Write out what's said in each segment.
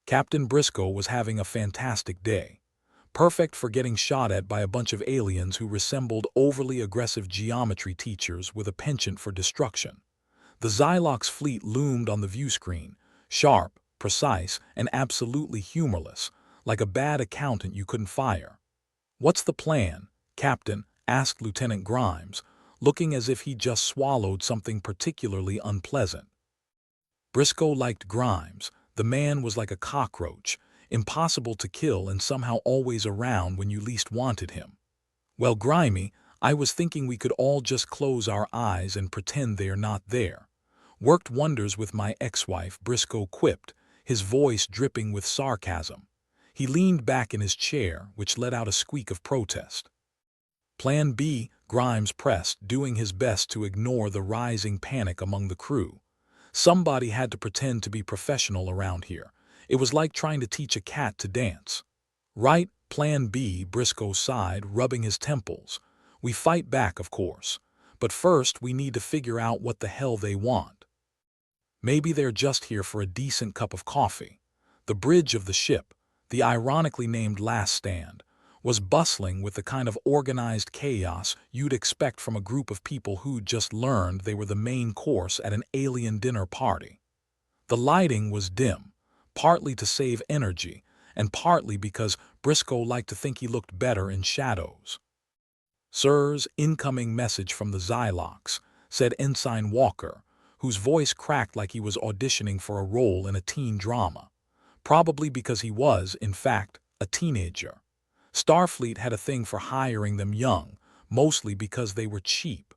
Captain Briscoe was having a fantastic day. Perfect for getting shot at by a bunch of aliens who resembled overly aggressive geometry teachers with a penchant for destruction. The Xylox fleet loomed on the view screen, sharp, precise, and absolutely humorless, like a bad accountant you couldn't fire. "What's the plan, Captain?" asked Lieutenant Grimes, looking as if he'd just swallowed something particularly unpleasant. Briscoe liked Grimes. The man was like a cockroach, impossible to kill and somehow always around when you least wanted him. "Well, Grimy, I was thinking we could all just close our eyes and pretend they are not there. Worked wonders with my ex-wife," Briscoe quipped, his voice dripping with sarcasm. He leaned back in his chair, which let out a squeak of protest. "Plan B," Grimes pressed, doing his best to ignore the rising panic among the crew. Somebody had to pretend to be professional around here. It was like trying to teach a cat to dance. "Right, Plan B," Briscoe sighed, rubbing his temples. "We fight back, of course. But first we need to figure out what the hell they want. Maybe they're just here for a decent cup of coffee." The bridge of the ship, the ironically named Last Stand, was bustling with the kind of organized chaos you'd expect from a group of people who'd just learned they were the main course at an alien dinner party. The lighting was dim, partly to save energy, and partly because Briscoe liked to think he looked better in shadows. "Sirs, incoming message from the Xylox," said Ensign Walker, whose voice cracked like he was auditioning for a role in a teen drama. Probably because he was, in fact, a teenager. Starfleet had a thing for hiring them young, mostly because they were cheap.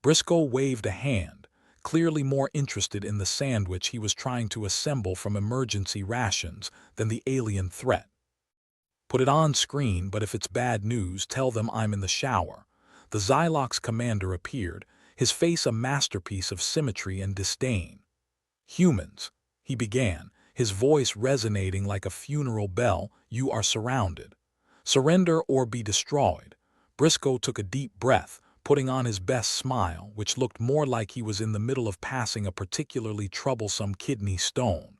Briscoe waved a hand, clearly more interested in the sandwich he was trying to assemble from emergency rations than the alien threat. "Put it on screen, but if it's bad news, tell them I'm in the shower." The Xylox commander appeared, his face a masterpiece of symmetry and disdain. "Humans," he began, his voice resonating like a funeral bell, "you are surrounded. Surrender or be destroyed." Briscoe took a deep breath, putting on his best smile, which looked more like he was in the middle of passing a particularly troublesome kidney stone.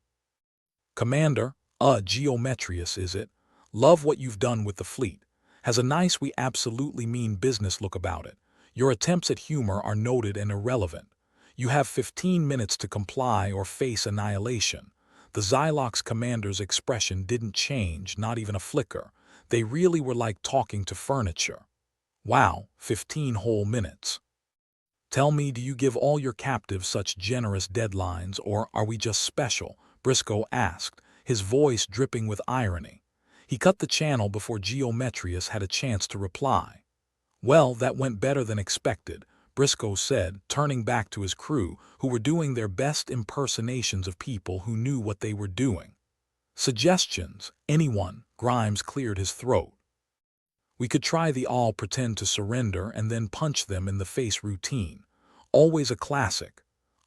"Commander, Geometrius, is it? Love what you've done with the fleet. Has a nice we absolutely mean business look about it. Your attempts at humor are noted and irrelevant. You have 15 minutes to comply or face annihilation." The Xylox commander's expression didn't change, not even a flicker. They really were like talking to furniture. "Wow, 15 whole minutes. Tell me, do you give all your captives such generous deadlines, or are we just special?" Briscoe asked, his voice dripping with irony. He cut the channel before Geometrius had a chance to reply. "Well, that went better than expected," Briscoe said, turning back to his crew, who were doing their best impersonations of people who knew what they were doing. "Suggestions? Anyone?" Grimes cleared his throat. "We could try the all pretend to surrender and then punch them in the face routine. Always a classic."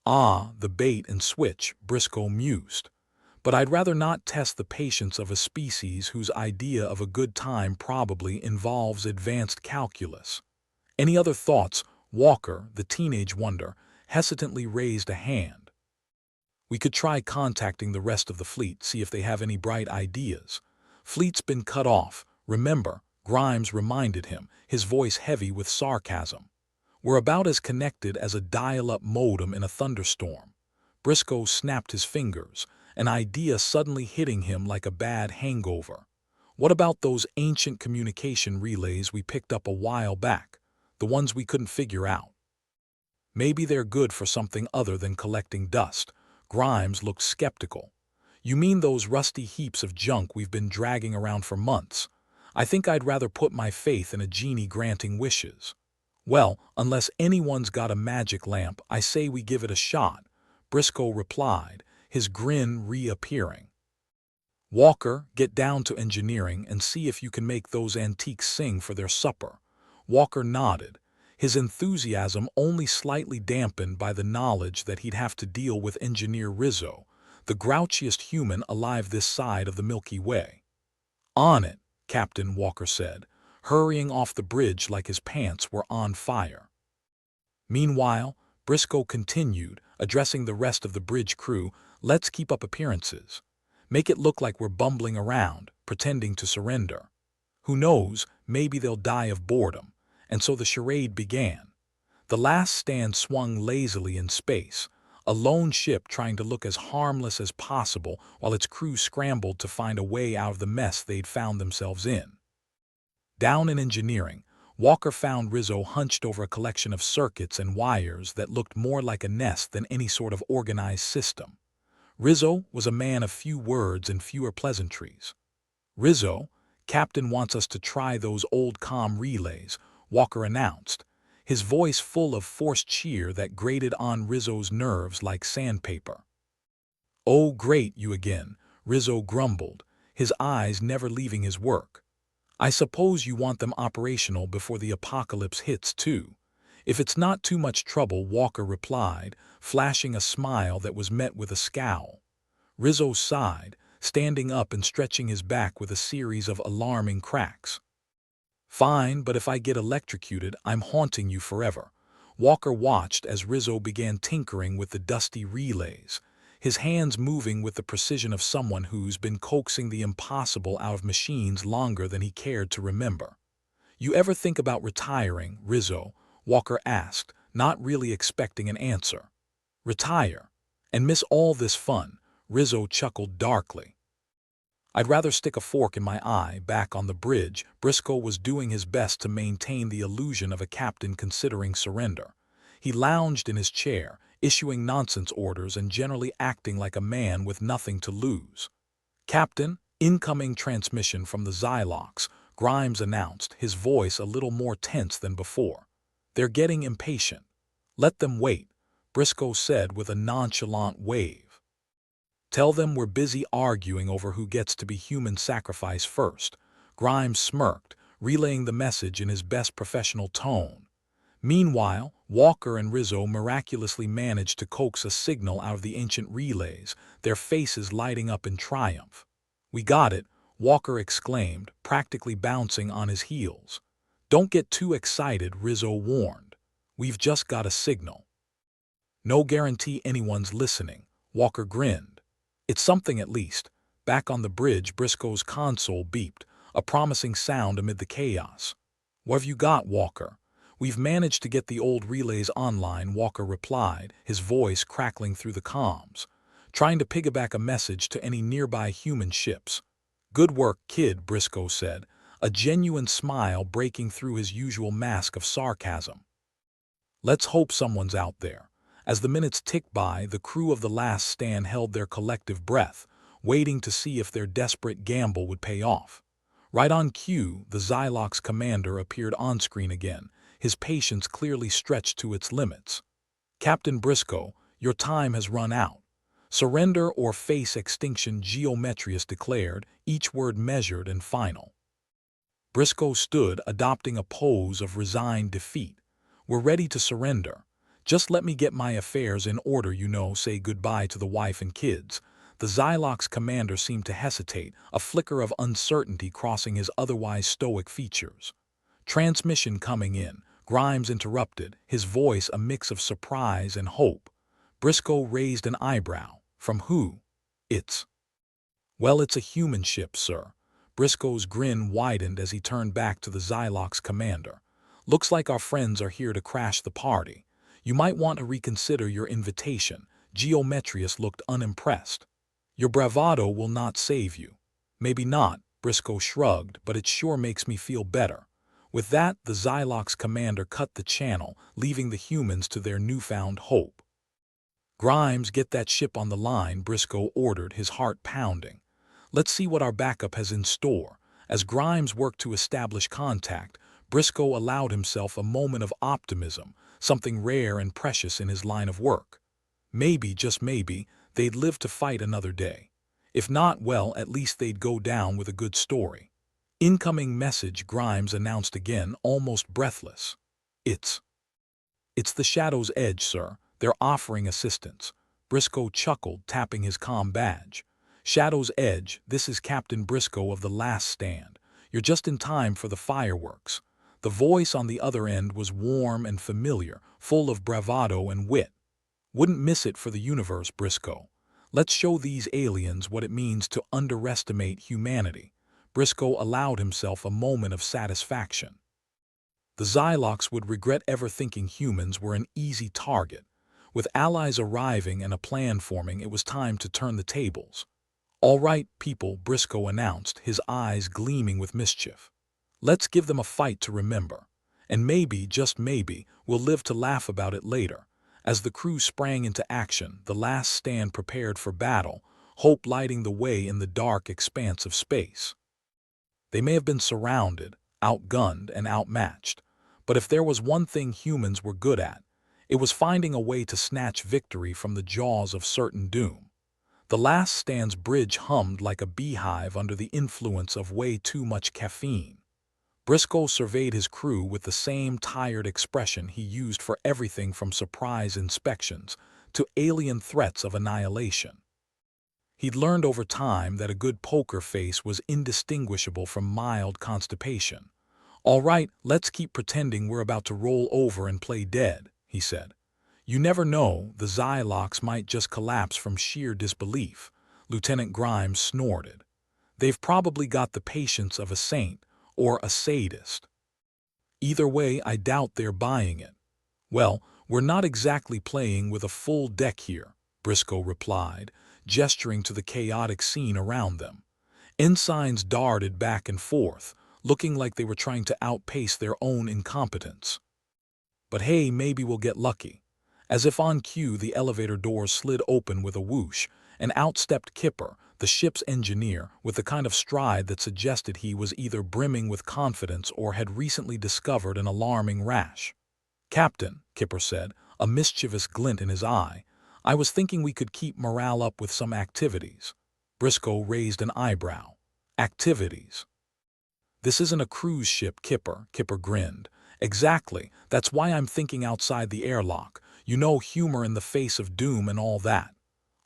"Ah, the bait and switch," Briscoe mused. "But I'd rather not test the patience of a species whose idea of a good time probably involves advanced calculus." "Any other thoughts?" Walker, the teenage wonder, hesitantly raised a hand. "We could try contacting the rest of the fleet, see if they have any bright ideas." "Fleet's been cut off, remember," Grimes reminded him, his voice heavy with sarcasm. "We're about as connected as a dial-up modem in a thunderstorm." Briscoe snapped his fingers, an idea suddenly hitting him like a bad hangover. "What about those ancient communication relays we picked up a while back, the ones we couldn't figure out? Maybe they're good for something other than collecting dust." Grimes looked skeptical. "You mean those rusty heaps of junk we've been dragging around for months? I think I'd rather put my faith in a genie granting wishes." "Well, unless anyone's got a magic lamp, I say we give it a shot," Briscoe replied, his grin reappearing. "Walker, get down to engineering and see if you can make those antiques sing for their supper." Walker nodded, his enthusiasm only slightly dampened by the knowledge that he'd have to deal with Engineer Rizzo, the grouchiest human alive this side of the Milky Way. "On it," Captain Walker said, hurrying off the bridge like his pants were on fire. Meanwhile, Briscoe continued, addressing the rest of the bridge crew, "Let's keep up appearances. Make it look like we're bumbling around, pretending to surrender. Who knows, maybe they'll die of boredom. And so the charade began. The last stand swung lazily in space, a lone ship trying to look as harmless as possible while its crew scrambled to find a way out of the mess they'd found themselves in. Down in engineering, Walker found Rizzo hunched over a collection of circuits and wires that looked more like a nest than any sort of organized system. Rizzo was a man of few words and fewer pleasantries. "Rizzo, Captain wants us to try those old comm relays," Walker announced, his voice full of forced cheer that grated on Rizzo's nerves like sandpaper. "Oh, great, you again," Rizzo grumbled, his eyes never leaving his work. "I suppose you want them operational before the apocalypse hits, too." "If it's not too much trouble," Walker replied, flashing a smile that was met with a scowl. Rizzo sighed, standing up and stretching his back with a series of alarming cracks. "Fine, but if I get electrocuted, I'm haunting you forever." Walker watched as Rizzo began tinkering with the dusty relays, his hands moving with the precision of someone who's been coaxing the impossible out of machines longer than he cared to remember. "You ever think about retiring, Rizzo?" Walker asked, not really expecting an answer. "Retire? And miss all this fun?" Rizzo chuckled darkly. "I'd rather stick a fork in my eye." Back on the bridge, Briscoe was doing his best to maintain the illusion of a captain considering surrender. He lounged in his chair, issuing nonsense orders and generally acting like a man with nothing to lose. "Captain, incoming transmission from the Xylox," Grimes announced, his voice a little more tense than before. "They're getting impatient." "Let them wait," Briscoe said with a nonchalant wave. "Tell them we're busy arguing over who gets to be human sacrifice first." Grimes smirked, relaying the message in his best professional tone. Meanwhile, Walker and Rizzo miraculously managed to coax a signal out of the ancient relays, their faces lighting up in triumph. "We got it," Walker exclaimed, practically bouncing on his heels. "Don't get too excited," Rizzo warned. "We've just got a signal." "No guarantee anyone's listening," Walker grinned. "It's something at least." Back on the bridge, Briscoe's console beeped, a promising sound amid the chaos. "What have you got, Walker?" "We've managed to get the old relays online," Walker replied, his voice crackling through the comms. "Trying to piggyback a message to any nearby human ships." "Good work, kid," Briscoe said, a genuine smile breaking through his usual mask of sarcasm. "Let's hope someone's out there." As the minutes ticked by, the crew of the last stand held their collective breath, waiting to see if their desperate gamble would pay off. Right on cue, the Xylox commander appeared on-screen again, his patience clearly stretched to its limits. "Captain Briscoe, your time has run out. Surrender or face extinction," Geometrius declared, each word measured and final. Briscoe stood, adopting a pose of resigned defeat. "We're ready to surrender. Just let me get my affairs in order, say goodbye to the wife and kids." The Xylox commander seemed to hesitate, a flicker of uncertainty crossing his otherwise stoic features. "Transmission coming in," Grimes interrupted, his voice a mix of surprise and hope. Briscoe raised an eyebrow. "From who?" "It's it's a human ship, sir." Briscoe's grin widened as he turned back to the Xylox commander. "Looks like our friends are here to crash the party. You might want to reconsider your invitation." Geometrius looked unimpressed. "Your bravado will not save you." "Maybe not," Briscoe shrugged, "but it sure makes me feel better." With that, the Xylox commander cut the channel, leaving the humans to their newfound hope. "Grimes, get that ship on the line," Briscoe ordered, his heart pounding. "Let's see what our backup has in store." As Grimes worked to establish contact, Briscoe allowed himself a moment of optimism, something rare and precious in his line of work. Maybe, just maybe, they'd live to fight another day. If not, well, at least they'd go down with a good story. "Incoming message," Grimes announced again, almost breathless. It's the Shadow's Edge, sir. They're offering assistance." Briscoe chuckled, tapping his comm badge. "Shadow's Edge, this is Captain Briscoe of the Last Stand. You're just in time for the fireworks." The voice on the other end was warm and familiar, full of bravado and wit. "Wouldn't miss it for the universe, Briscoe. Let's show these aliens what it means to underestimate humanity. Briscoe allowed himself a moment of satisfaction. The Xylocs would regret ever thinking humans were an easy target. With allies arriving and a plan forming, it was time to turn the tables. "All right, people," Briscoe announced, his eyes gleaming with mischief. "Let's give them a fight to remember. And maybe, just maybe, we'll live to laugh about it later." As the crew sprang into action, the last stand prepared for battle, hope lighting the way in the dark expanse of space. They may have been surrounded, outgunned, and outmatched, but if there was one thing humans were good at, it was finding a way to snatch victory from the jaws of certain doom. The last stand's bridge hummed like a beehive under the influence of way too much caffeine. Briscoe surveyed his crew with the same tired expression he used for everything from surprise inspections to alien threats of annihilation. He'd learned over time that a good poker face was indistinguishable from mild constipation. "All right, let's keep pretending we're about to roll over and play dead," he said. "You never know, the Xylocs might just collapse from sheer disbelief." Lieutenant Grimes snorted. "They've probably got the patience of a saint or a sadist. Either way, I doubt they're buying it." "Well, we're not exactly playing with a full deck here," Briscoe replied, gesturing to the chaotic scene around them. Ensigns darted back and forth, looking like they were trying to outpace their own incompetence. "But hey, maybe we'll get lucky." As if on cue, the elevator doors slid open with a whoosh, and out stepped Kipper, the ship's engineer, with the kind of stride that suggested he was either brimming with confidence or had recently discovered an alarming rash. "Captain," Kipper said, a mischievous glint in his eye, "I was thinking we could keep morale up with some activities." Briscoe raised an eyebrow. "Activities?" "This isn't a cruise ship, Kipper," Kipper grinned. "Exactly, that's why I'm thinking outside the airlock. You know, humor in the face of doom and all that."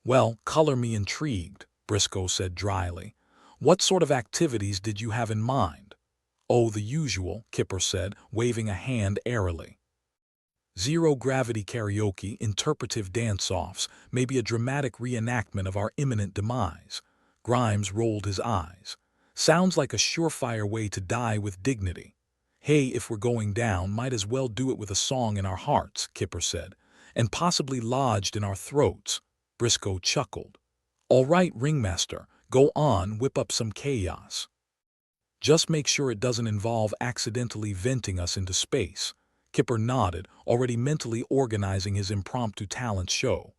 "Well, color me intrigued," Briscoe said dryly. "What sort of activities did you have in mind?" "Oh, the usual," Kipper said, waving a hand airily. "Zero-gravity karaoke, interpretive dance-offs, maybe a dramatic reenactment of our imminent demise." Grimes rolled his eyes. "Sounds like a surefire way to die with dignity." "Hey, if we're going down, might as well do it with a song in our hearts," Kipper said, "and possibly lodged in our throats." Briscoe chuckled. "All right, Ringmaster, go on, whip up some chaos. Just make sure it doesn't involve accidentally venting us into space." Kipper nodded, already mentally organizing his impromptu talent show.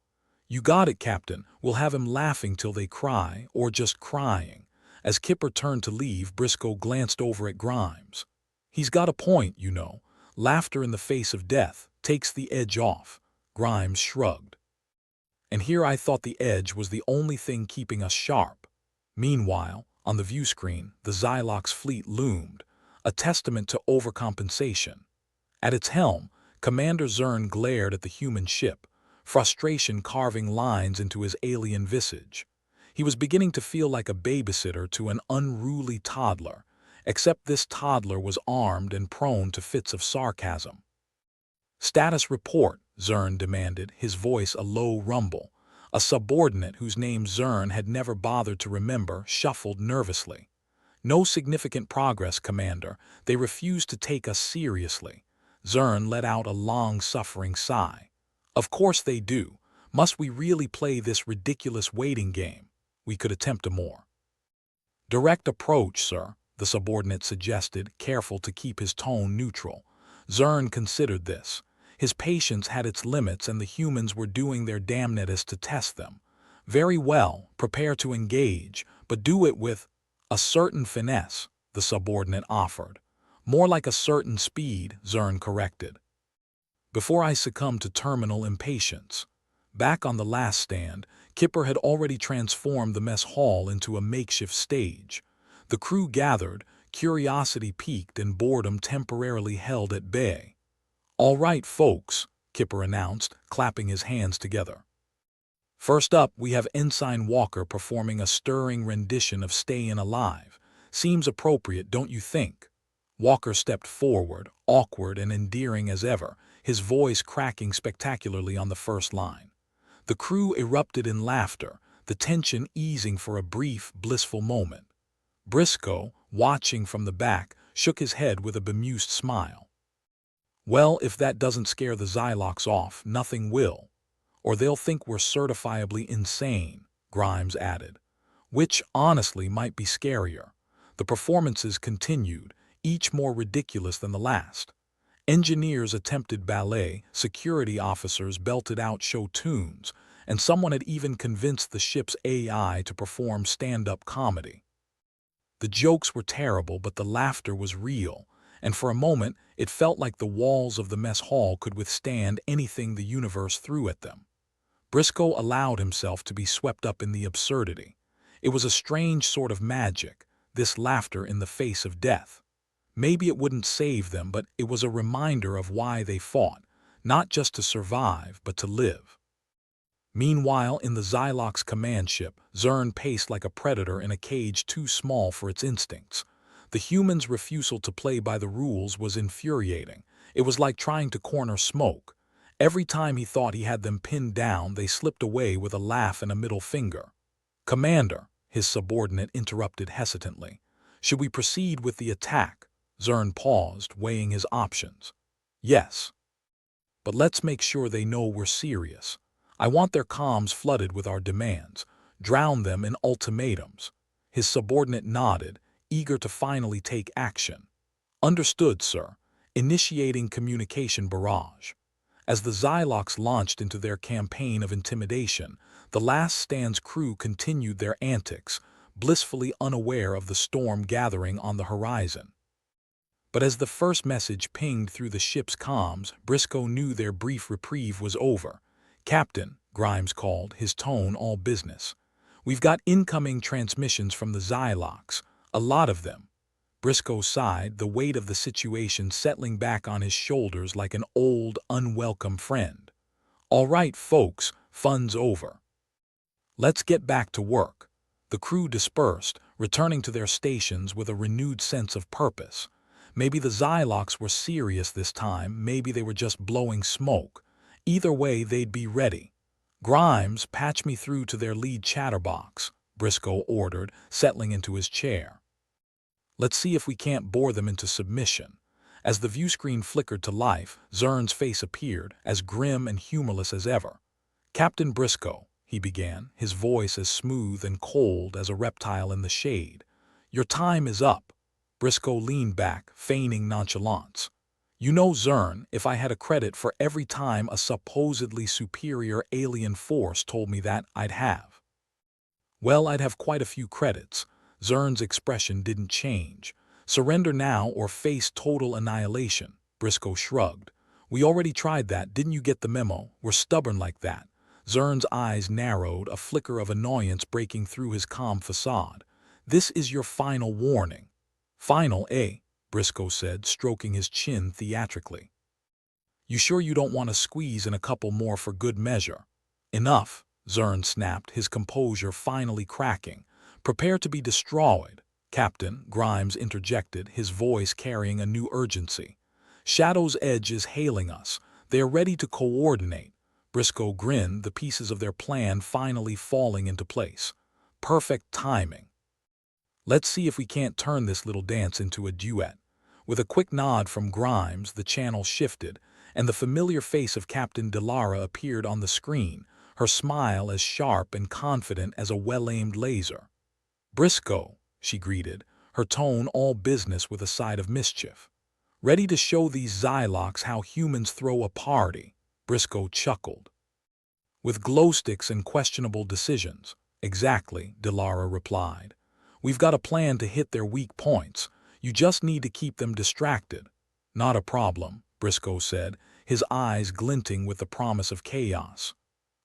"You got it, Captain. We'll have him laughing till they cry, or just crying." As Kipper turned to leave, Briscoe glanced over at Grimes. "He's got a point, you know. Laughter in the face of death takes the edge off." Grimes shrugged. "And here I thought the edge was the only thing keeping us sharp." Meanwhile, on the view screen, the Xylocs fleet loomed, a testament to overcompensation. At its helm, Commander Zern glared at the human ship, frustration carving lines into his alien visage. He was beginning to feel like a babysitter to an unruly toddler, except this toddler was armed and prone to fits of sarcasm. "Status report," Zern demanded, his voice a low rumble. A subordinate whose name Zern had never bothered to remember shuffled nervously. "No significant progress, Commander. They refuse to take us seriously." Zern let out a long-suffering sigh. "Of course they do. Must we really play this ridiculous waiting game? We could attempt a more direct approach, sir," the subordinate suggested, careful to keep his tone neutral. Zern considered this. His patience had its limits and the humans were doing their damnedest to test them. "Very well, prepare to engage, but do it with a certain finesse," the subordinate offered. "More like a certain speed," Zern corrected. "Before I succumb to terminal impatience." Back on the last stand, Kipper had already transformed the mess hall into a makeshift stage. The crew gathered, curiosity piqued and boredom temporarily held at bay. "All right, folks," Kipper announced, clapping his hands together. "First up, we have Ensign Walker performing a stirring rendition of Stayin' Alive. Seems appropriate, don't you think?" Walker stepped forward, awkward and endearing as ever, his voice cracking spectacularly on the first line. The crew erupted in laughter, the tension easing for a brief, blissful moment. Briscoe, watching from the back, shook his head with a bemused smile. "Well, if that doesn't scare the Xylox off, nothing will. Or they'll think we're certifiably insane," Grimes added. Which, honestly, might be scarier. The performances continued, each more ridiculous than the last. Engineers attempted ballet, security officers belted out show tunes, and someone had even convinced the ship's AI to perform stand-up comedy. The jokes were terrible, but the laughter was real, and for a moment it felt like the walls of the mess hall could withstand anything the universe threw at them. Briscoe allowed himself to be swept up in the absurdity. It was a strange sort of magic, this laughter in the face of death. Maybe it wouldn't save them, but it was a reminder of why they fought, not just to survive, but to live. Meanwhile, in the Xylox command ship, Zern paced like a predator in a cage too small for its instincts. The humans' refusal to play by the rules was infuriating. It was like trying to corner Smoke. Every time he thought he had them pinned down, they slipped away with a laugh and a middle finger. "Commander," his subordinate interrupted hesitantly. "Should we proceed with the attack?" Zern paused, weighing his options. "Yes. But let's make sure they know we're serious. I want their comms flooded with our demands. Drown them in ultimatums." His subordinate nodded, eager to finally take action. "Understood, sir. Initiating communication barrage." As the Xylox launched into their campaign of intimidation, the Last Stand's crew continued their antics, blissfully unaware of the storm gathering on the horizon. But as the first message pinged through the ship's comms, Briscoe knew their brief reprieve was over. "Captain," Grimes called, his tone all business. "We've got incoming transmissions from the Xylox, a lot of them." Briscoe sighed, the weight of the situation settling back on his shoulders like an old, unwelcome friend. "All right, folks, fun's over. Let's get back to work." The crew dispersed, returning to their stations with a renewed sense of purpose. Maybe the Xylox were serious this time, maybe they were just blowing smoke. Either way, they'd be ready. "Grimes, patch me through to their lead chatterbox," Briscoe ordered, settling into his chair. "Let's see if we can't bore them into submission." As the viewscreen flickered to life, Zern's face appeared, as grim and humorless as ever. "Captain Briscoe," he began, his voice as smooth and cold as a reptile in the shade. "Your time is up." Briscoe leaned back, feigning nonchalance. "You know, Zern, if I had a credit for every time a supposedly superior alien force told me that, I'd have. Well, I'd have quite a few credits." Zern's expression didn't change. "Surrender now or face total annihilation." Briscoe shrugged. "We already tried that, didn't you get the memo? We're stubborn like that." Zern's eyes narrowed, a flicker of annoyance breaking through his calm facade. "This is your final warning." "Final, eh?" Briscoe said, stroking his chin theatrically. "You sure you don't want to squeeze in a couple more for good measure?" "Enough," Zern snapped, his composure finally cracking. "Prepare to be destroyed." "Captain," Grimes interjected, his voice carrying a new urgency. "Shadow's Edge is hailing us. They are ready to coordinate." Briscoe grinned, the pieces of their plan finally falling into place. "Perfect timing. Let's see if we can't turn this little dance into a duet." With a quick nod from Grimes, the channel shifted, and the familiar face of Captain Delara appeared on the screen, her smile as sharp and confident as a well-aimed laser. "Briscoe," she greeted, her tone all business with a side of mischief. "Ready to show these Xylox how humans throw a party?" Briscoe chuckled. "With glow sticks and questionable decisions." "Exactly," Delara replied. "We've got a plan to hit their weak points. You just need to keep them distracted." "Not a problem," Briscoe said, his eyes glinting with the promise of chaos.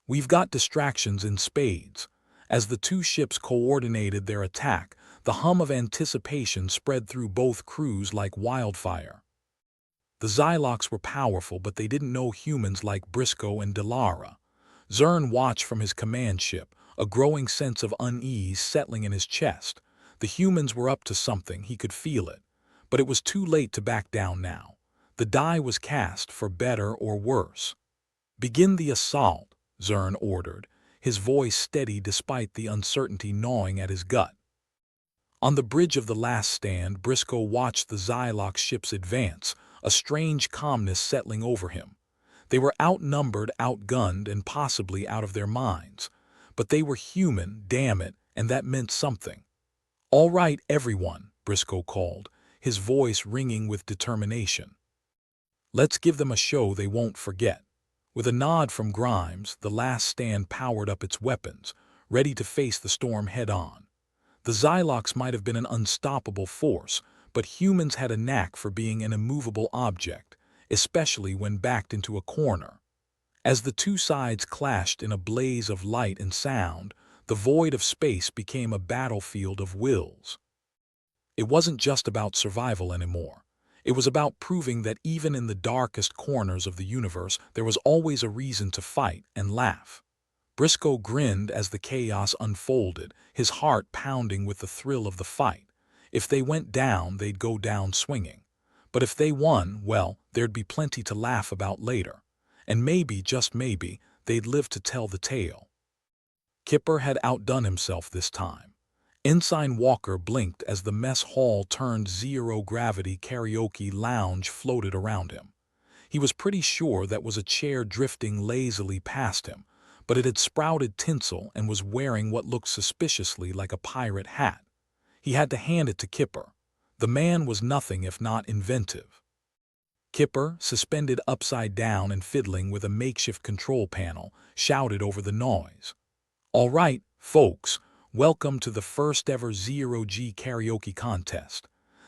"We've got distractions in spades." As the two ships coordinated their attack, the hum of anticipation spread through both crews like wildfire. The Xylox were powerful, but they didn't know humans like Briscoe and Delara. Zern watched from his command ship, a growing sense of unease settling in his chest. The humans were up to something, he could feel it. But it was too late to back down now. The die was cast, for better or worse. "Begin the assault," Zern ordered, his voice steady despite the uncertainty gnawing at his gut. On the bridge of the last stand, Briscoe watched the Xylox ships advance, a strange calmness settling over him. They were outnumbered, outgunned, and possibly out of their minds. But they were human, damn it, and that meant something. "All right, everyone," Briscoe called, his voice ringing with determination. "Let's give them a show they won't forget." With a nod from Grimes, the last stand powered up its weapons, ready to face the storm head-on. The Xylox might have been an unstoppable force, but humans had a knack for being an immovable object, especially when backed into a corner. As the two sides clashed in a blaze of light and sound, the void of space became a battlefield of wills. It wasn't just about survival anymore. It was about proving that even in the darkest corners of the universe, there was always a reason to fight and laugh. Briscoe grinned as the chaos unfolded, his heart pounding with the thrill of the fight. If they went down, they'd go down swinging. But if they won, well, there'd be plenty to laugh about later. And maybe, just maybe, they'd live to tell the tale. Kipper had outdone himself this time. Ensign Walker blinked as the mess hall turned zero-gravity karaoke lounge floated around him. He was pretty sure that was a chair drifting lazily past him, but it had sprouted tinsel and was wearing what looked suspiciously like a pirate hat. He had to hand it to Kipper. The man was nothing if not inventive. Kipper, suspended upside down and fiddling with a makeshift control panel, shouted over the noise. "All right, folks, welcome to the first ever zero-G karaoke contest.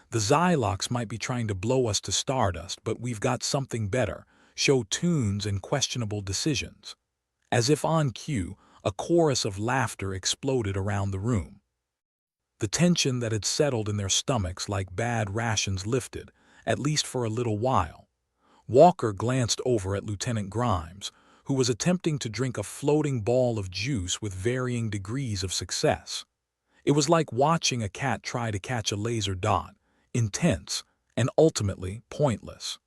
The Xylox might be trying to blow us to stardust, but we've got something better: show tunes and questionable decisions." As if on cue, a chorus of laughter exploded around the room. The tension that had settled in their stomachs like bad rations lifted, at least for a little while. Walker glanced over at Lieutenant Grimes, who was attempting to drink a floating ball of juice with varying degrees of success. It was like watching a cat try to catch a laser dot, intense and ultimately pointless.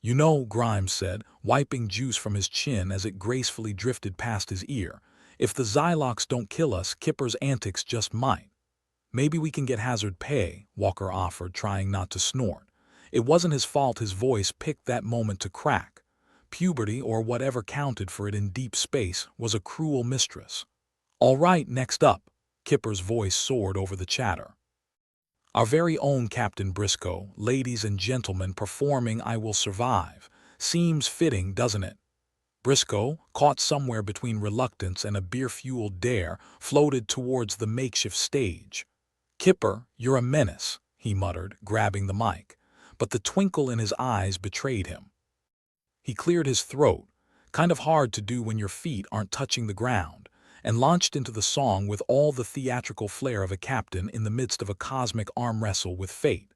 "You know," Grimes said, wiping juice from his chin as it gracefully drifted past his ear, "if the Xylox don't kill us, Kipper's antics just might." "Maybe we can get hazard pay," Walker offered, trying not to snort. It wasn't his fault his voice picked that moment to crack. Puberty, or whatever counted for it in deep space, was a cruel mistress. "All right, next up," Kipper's voice soared over the chatter. "Our very own Captain Briscoe, ladies and gentlemen, performing I Will Survive. Seems fitting, doesn't it?" Briscoe, caught somewhere between reluctance and a beer-fueled dare, floated towards the makeshift stage. "Kipper, you're a menace," he muttered, grabbing the mic, but the twinkle in his eyes betrayed him. He cleared his throat, kind of hard to do when your feet aren't touching the ground, and launched into the song with all the theatrical flair of a captain in the midst of a cosmic arm wrestle with fate.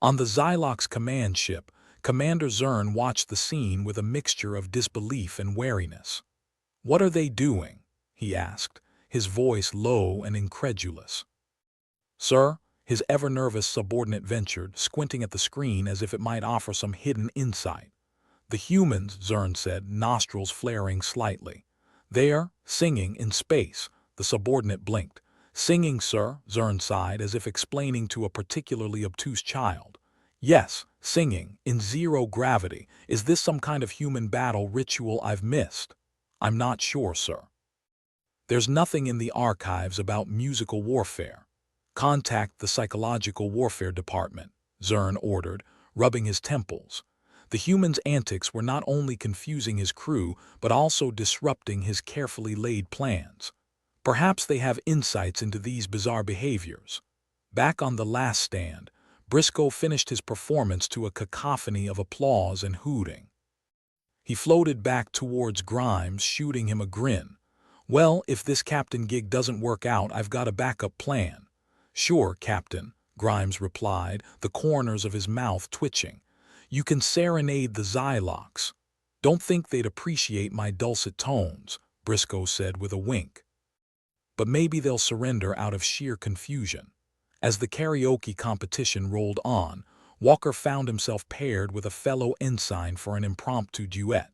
On the Xylox command ship, Commander Zern watched the scene with a mixture of disbelief and wariness. "What are they doing?" he asked, his voice low and incredulous. "Sir," his ever-nervous subordinate ventured, squinting at the screen as if it might offer some hidden insight. "The humans," Zern said, nostrils flaring slightly. "They're singing in space." The subordinate blinked. "Singing, sir," Zern sighed, as if explaining to a particularly obtuse child. "Yes, singing, in zero gravity. Is this some kind of human battle ritual I've missed?" "I'm not sure, sir." "There's nothing in the archives about musical warfare." "Contact the psychological warfare department," Zern ordered, rubbing his temples. The human's antics were not only confusing his crew, but also disrupting his carefully laid plans. Perhaps they have insights into these bizarre behaviors. Back on the last stand, Briscoe finished his performance to a cacophony of applause and hooting. He floated back towards Grimes, shooting him a grin. "Well, if this captain gig doesn't work out, I've got a backup plan." "Sure, Captain," Grimes replied, the corners of his mouth twitching. "You can serenade the Xylox." "Don't think they'd appreciate my dulcet tones," Briscoe said with a wink. "But maybe they'll surrender out of sheer confusion." As the karaoke competition rolled on, Walker found himself paired with a fellow ensign for an impromptu duet.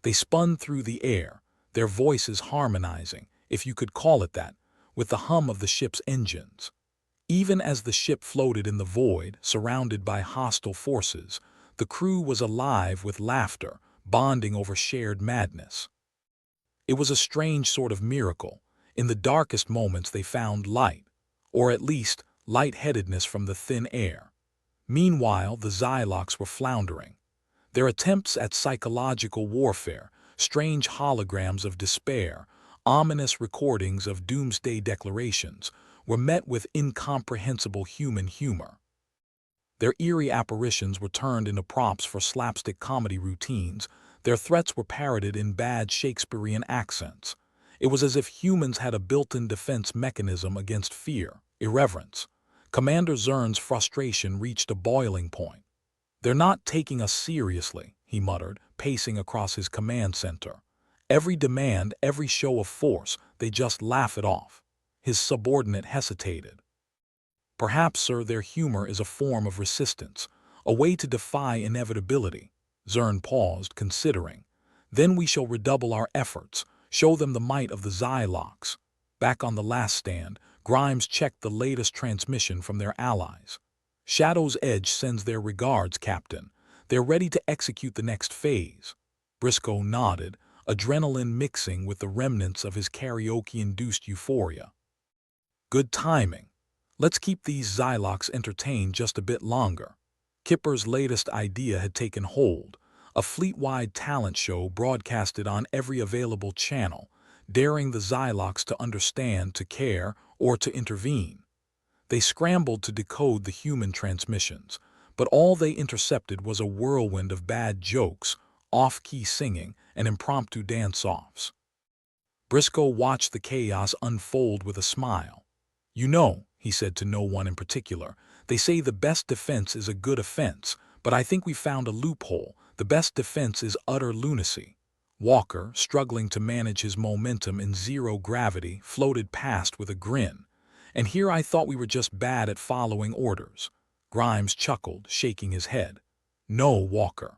They spun through the air, their voices harmonizing, if you could call it that, with the hum of the ship's engines. Even as the ship floated in the void, surrounded by hostile forces, the crew was alive with laughter, bonding over shared madness. It was a strange sort of miracle. In the darkest moments they found light, or at least lightheadedness from the thin air. Meanwhile, the Xylocs were floundering. Their attempts at psychological warfare, strange holograms of despair, ominous recordings of doomsday declarations, were met with incomprehensible human humor. Their eerie apparitions were turned into props for slapstick comedy routines. Their threats were parroted in bad Shakespearean accents. It was as if humans had a built-in defense mechanism against fear, irreverence. Commander Zern's frustration reached a boiling point. "They're not taking us seriously," he muttered, pacing across his command center. "Every demand, every show of force, they just laugh it off." His subordinate hesitated. "Perhaps, sir, their humor is a form of resistance, a way to defy inevitability." Zern paused, considering. "Then we shall redouble our efforts, show them the might of the Xylocs." Back on the last stand, Grimes checked the latest transmission from their allies. "Shadow's Edge sends their regards, Captain. They're ready to execute the next phase." Briscoe nodded, adrenaline mixing with the remnants of his karaoke-induced euphoria. "Good timing. Let's keep these Xylocs entertained just a bit longer." Kipper's latest idea had taken hold, a fleet-wide talent show broadcasted on every available channel, daring the Xylocs to understand, to care, or to intervene. They scrambled to decode the human transmissions, but all they intercepted was a whirlwind of bad jokes, off-key singing, and impromptu dance-offs. Briscoe watched the chaos unfold with a smile. "You know," he said to no one in particular, "they say the best defense is a good offense, but I think we found a loophole. The best defense is utter lunacy." Walker, struggling to manage his momentum in zero gravity, floated past with a grin. "And here I thought we were just bad at following orders." Grimes chuckled, shaking his head. "No, Walker.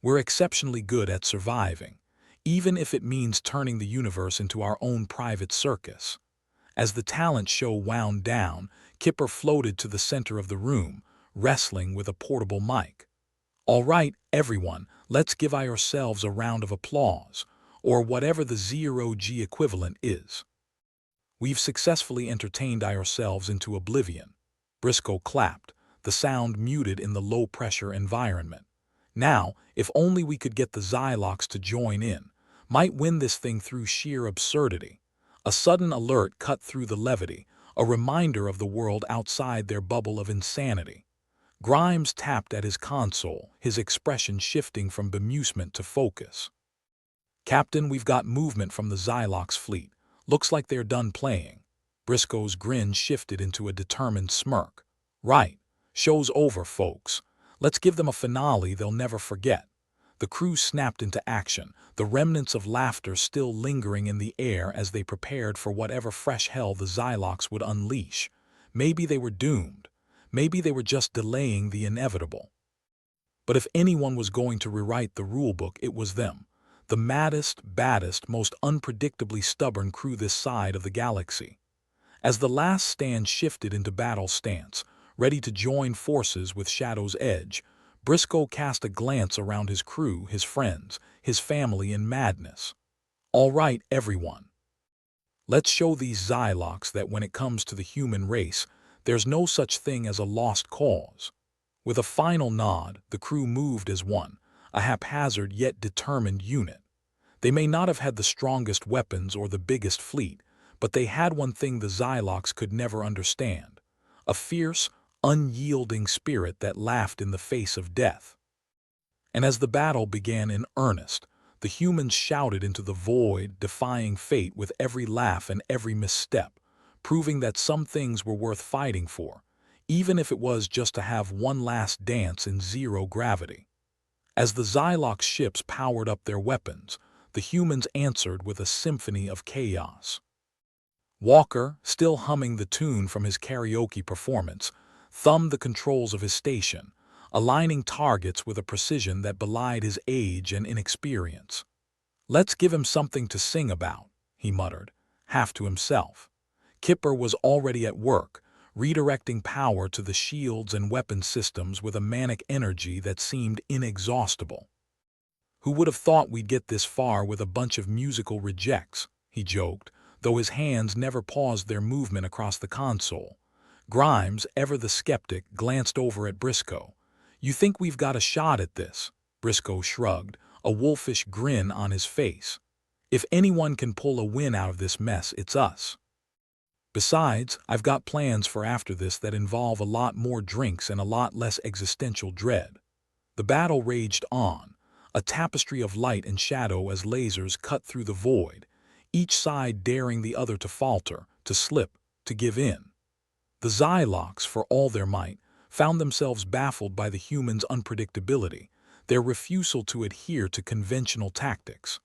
We're exceptionally good at surviving, even if it means turning the universe into our own private circus." As the talent show wound down, Kipper floated to the center of the room, wrestling with a portable mic. "All right, everyone, let's give ourselves a round of applause, or whatever the zero-G equivalent is. We've successfully entertained ourselves into oblivion." Briscoe clapped, the sound muted in the low-pressure environment. "Now, if only we could get the Xylocs to join in, might win this thing through sheer absurdity." A sudden alert cut through the levity, a reminder of the world outside their bubble of insanity. Grimes tapped at his console, his expression shifting from bemusement to focus. "Captain, we've got movement from the Xylocs fleet. Looks like they're done playing." Briscoe's grin shifted into a determined smirk. "Right. Show's over, folks. Let's give them a finale they'll never forget." The crew snapped into action, the remnants of laughter still lingering in the air as they prepared for whatever fresh hell the Xylocs would unleash. Maybe they were doomed. Maybe they were just delaying the inevitable. But if anyone was going to rewrite the rulebook, it was them. The maddest, baddest, most unpredictably stubborn crew this side of the galaxy. As the last stand shifted into battle stance, ready to join forces with Shadow's Edge, Briscoe cast a glance around his crew, his friends, his family in madness. "All right, everyone. Let's show these Xylocs that when it comes to the human race, there's no such thing as a lost cause." With a final nod, the crew moved as one, a haphazard yet determined unit. They may not have had the strongest weapons or the biggest fleet, but they had one thing the Xylocs could never understand: a fierce, unyielding spirit that laughed in the face of death. And as the battle began in earnest, the humans shouted into the void, defying fate with every laugh and every misstep, proving that some things were worth fighting for, even if it was just to have one last dance in zero gravity. As the Xyloc ships powered up their weapons, the humans answered with a symphony of chaos. Walker, still humming the tune from his karaoke performance, thumbed the controls of his station, aligning targets with a precision that belied his age and inexperience. Let's give him something to sing about, he muttered, half to himself. Kipper was already at work, redirecting power to the shields and weapon systems with a manic energy that seemed inexhaustible. Who would have thought we'd get this far with a bunch of musical rejects, he joked, though his hands never paused their movement across the console. Grimes, ever the skeptic, glanced over at Briscoe. You think we've got a shot at this? Briscoe shrugged, a wolfish grin on his face. If anyone can pull a win out of this mess, it's us. Besides, I've got plans for after this that involve a lot more drinks and a lot less existential dread. The battle raged on, a tapestry of light and shadow as lasers cut through the void, each side daring the other to falter, to slip, to give in. The Xylocs, for all their might, found themselves baffled by the humans' unpredictability, their refusal to adhere to conventional tactics.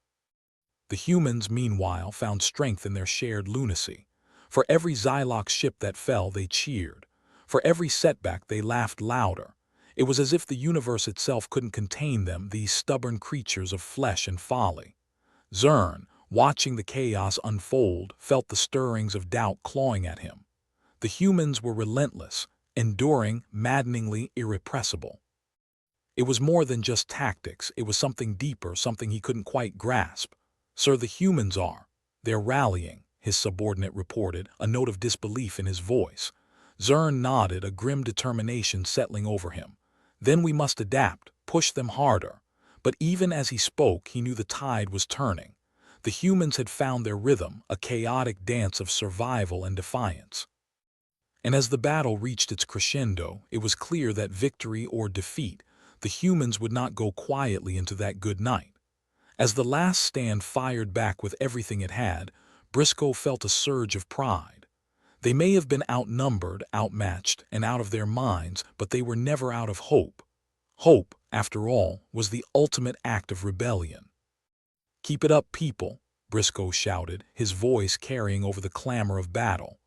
The humans, meanwhile, found strength in their shared lunacy. For every Xyloc ship that fell, they cheered. For every setback, they laughed louder. It was as if the universe itself couldn't contain them, these stubborn creatures of flesh and folly. Zern, watching the chaos unfold, felt the stirrings of doubt clawing at him. The humans were relentless, enduring, maddeningly irrepressible. It was more than just tactics, it was something deeper, something he couldn't quite grasp. Sir, the humans are. They're rallying, his subordinate reported, a note of disbelief in his voice. Zern nodded, a grim determination settling over him. Then we must adapt, push them harder. But even as he spoke, he knew the tide was turning. The humans had found their rhythm, a chaotic dance of survival and defiance. And as the battle reached its crescendo, it was clear that victory or defeat, the humans would not go quietly into that good night. As the last stand fired back with everything it had, Briscoe felt a surge of pride. They may have been outnumbered, outmatched, and out of their minds, but they were never out of hope. Hope, after all, was the ultimate act of rebellion. "Keep it up, people," Briscoe shouted, his voice carrying over the clamor of battle.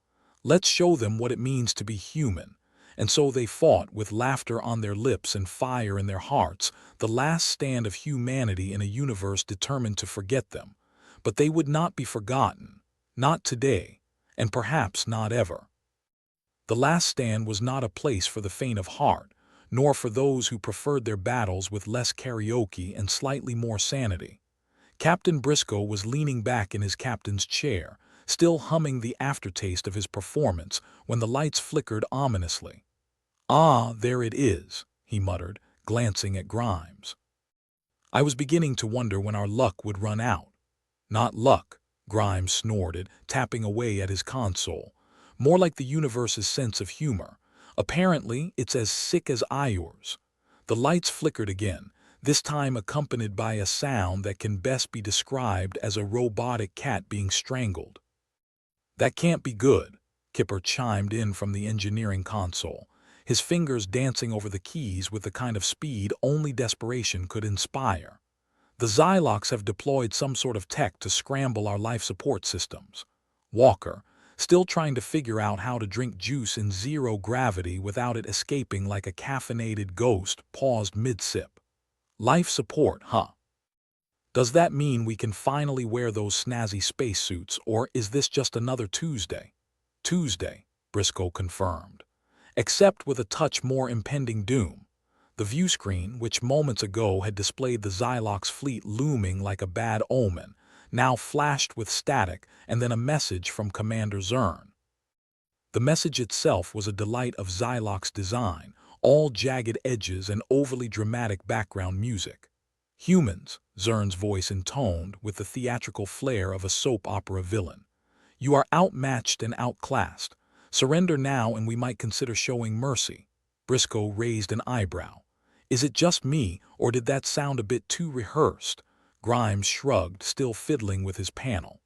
"Let's show them what it means to be human." And so they fought, with laughter on their lips and fire in their hearts, the last stand of humanity in a universe determined to forget them. But they would not be forgotten. Not today, and perhaps not ever. The last stand was not a place for the faint of heart, nor for those who preferred their battles with less karaoke and slightly more sanity. Captain Briscoe was leaning back in his captain's chair, still humming the aftertaste of his performance when the lights flickered ominously. "Ah, there it is," he muttered, glancing at Grimes. "I was beginning to wonder when our luck would run out." "Not luck," Grimes snorted, tapping away at his console. "More like the universe's sense of humor. Apparently, it's as sick as yours." The lights flickered again, this time accompanied by a sound that can best be described as a robotic cat being strangled. "That can't be good," Kipper chimed in from the engineering console, his fingers dancing over the keys with the kind of speed only desperation could inspire. "The Xylocs have deployed some sort of tech to scramble our life support systems." Walker, still trying to figure out how to drink juice in zero gravity without it escaping like a caffeinated ghost, paused mid-sip. "Life support, huh? Does that mean we can finally wear those snazzy spacesuits, or is this just another Tuesday?" "Tuesday," Briscoe confirmed. "Except with a touch more impending doom." The viewscreen, which moments ago had displayed the Xylocs fleet looming like a bad omen, now flashed with static and then a message from Commander Zern. The message itself was a delight of Xylocs design, all jagged edges and overly dramatic background music. "Humans," Zern's voice intoned with the theatrical flair of a soap opera villain. "You are outmatched and outclassed. Surrender now and we might consider showing mercy." Briscoe raised an eyebrow. "Is it just me, or did that sound a bit too rehearsed?" Grimes shrugged, still fiddling with his panel.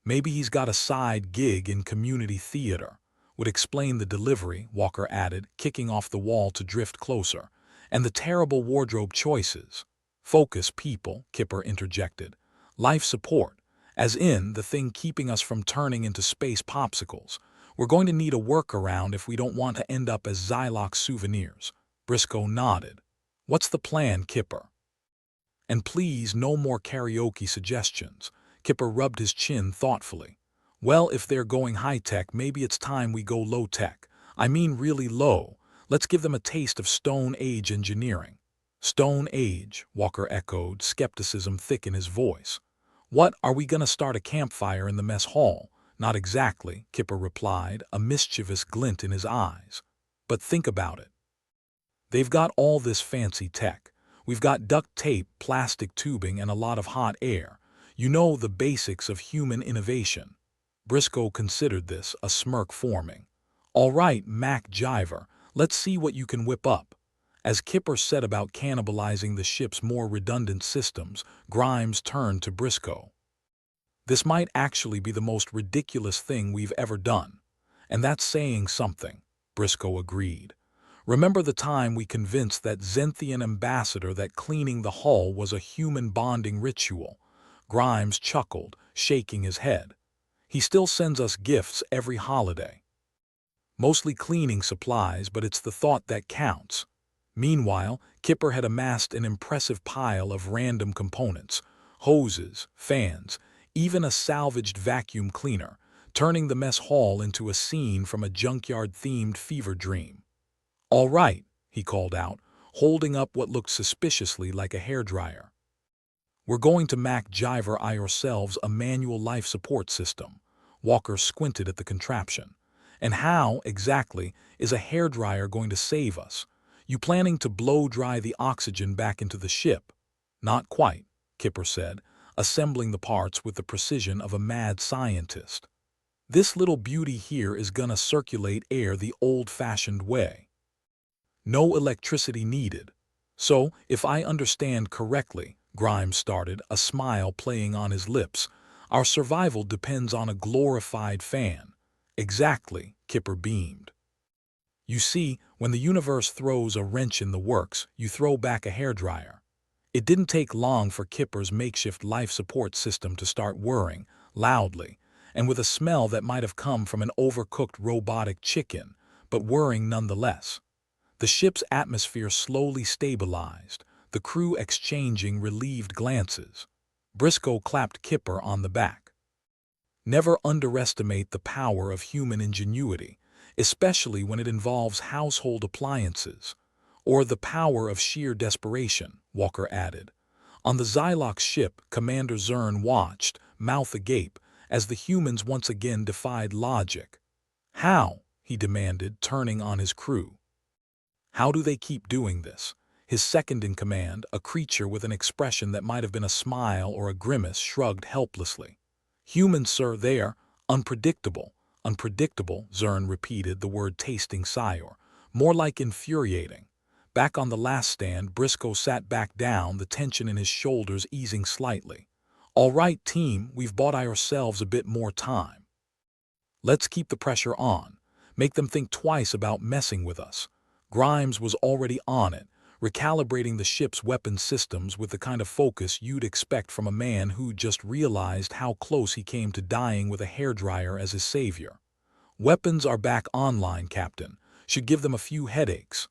"Maybe he's got a side gig in community theater," would explain the delivery, Walker added, kicking off the wall to drift closer. "And the terrible wardrobe choices." "Focus, people," Kipper interjected. "Life support, as in the thing keeping us from turning into space popsicles. We're going to need a workaround if we don't want to end up as Xyloc souvenirs." Briscoe nodded. "What's the plan, Kipper?" And please, no more karaoke suggestions. Kipper rubbed his chin thoughtfully. Well, if they're going high-tech, maybe it's time we go low-tech. I mean really low. Let's give them a taste of Stone Age engineering. Stone Age, Walker echoed, skepticism thick in his voice. What, are we gonna start a campfire in the mess hall? Not exactly, Kipper replied, a mischievous glint in his eyes. But think about it. They've got all this fancy tech. We've got duct tape, plastic tubing, and a lot of hot air. You know, the basics of human innovation. Briscoe considered this, a smirk forming. All right, Mac Jiver, let's see what you can whip up. As Kipper set about cannibalizing the ship's more redundant systems, Grimes turned to Briscoe. This might actually be the most ridiculous thing we've ever done. And that's saying something, Briscoe agreed. Remember the time we convinced that Zenthian ambassador that cleaning the hull was a human bonding ritual? Grimes chuckled, shaking his head. He still sends us gifts every holiday. Mostly cleaning supplies, but it's the thought that counts. Meanwhile, Kipper had amassed an impressive pile of random components, hoses, fans, even a salvaged vacuum cleaner, turning the mess hall into a scene from a junkyard-themed fever dream. All right, he called out, holding up what looked suspiciously like a hairdryer. We're going to Mac Jiver ourselves a manual life support system. Walker squinted at the contraption. And how, exactly, is a hairdryer going to save us? You planning to blow-dry the oxygen back into the ship? Not quite, Kipper said, assembling the parts with the precision of a mad scientist. This little beauty here is gonna circulate air the old-fashioned way. No electricity needed. So, if I understand correctly, Grimes started, a smile playing on his lips, our survival depends on a glorified fan. Exactly, Kipper beamed. You see, when the universe throws a wrench in the works, you throw back a hairdryer. It didn't take long for Kipper's makeshift life support system to start whirring, loudly, and with a smell that might have come from an overcooked robotic chicken, but whirring nonetheless. The ship's atmosphere slowly stabilized, the crew exchanging relieved glances. Briscoe clapped Kipper on the back. Never underestimate the power of human ingenuity, especially when it involves household appliances. Or the power of sheer desperation, Walker added. On the Xylox ship, Commander Zern watched, mouth agape, as the humans once again defied logic. How? He demanded, turning on his crew. How do they keep doing this? His second-in-command, a creature with an expression that might have been a smile or a grimace, shrugged helplessly. Humans, sir, they're unpredictable. Unpredictable, Zern repeated, the word tasting sour, more like infuriating. Back on the last stand, Briscoe sat back down, the tension in his shoulders easing slightly. All right, team, we've bought ourselves a bit more time. Let's keep the pressure on. Make them think twice about messing with us. Grimes was already on it, recalibrating the ship's weapon systems with the kind of focus you'd expect from a man who just realized how close he came to dying with a hairdryer as his savior. Weapons are back online, Captain. Should give them a few headaches.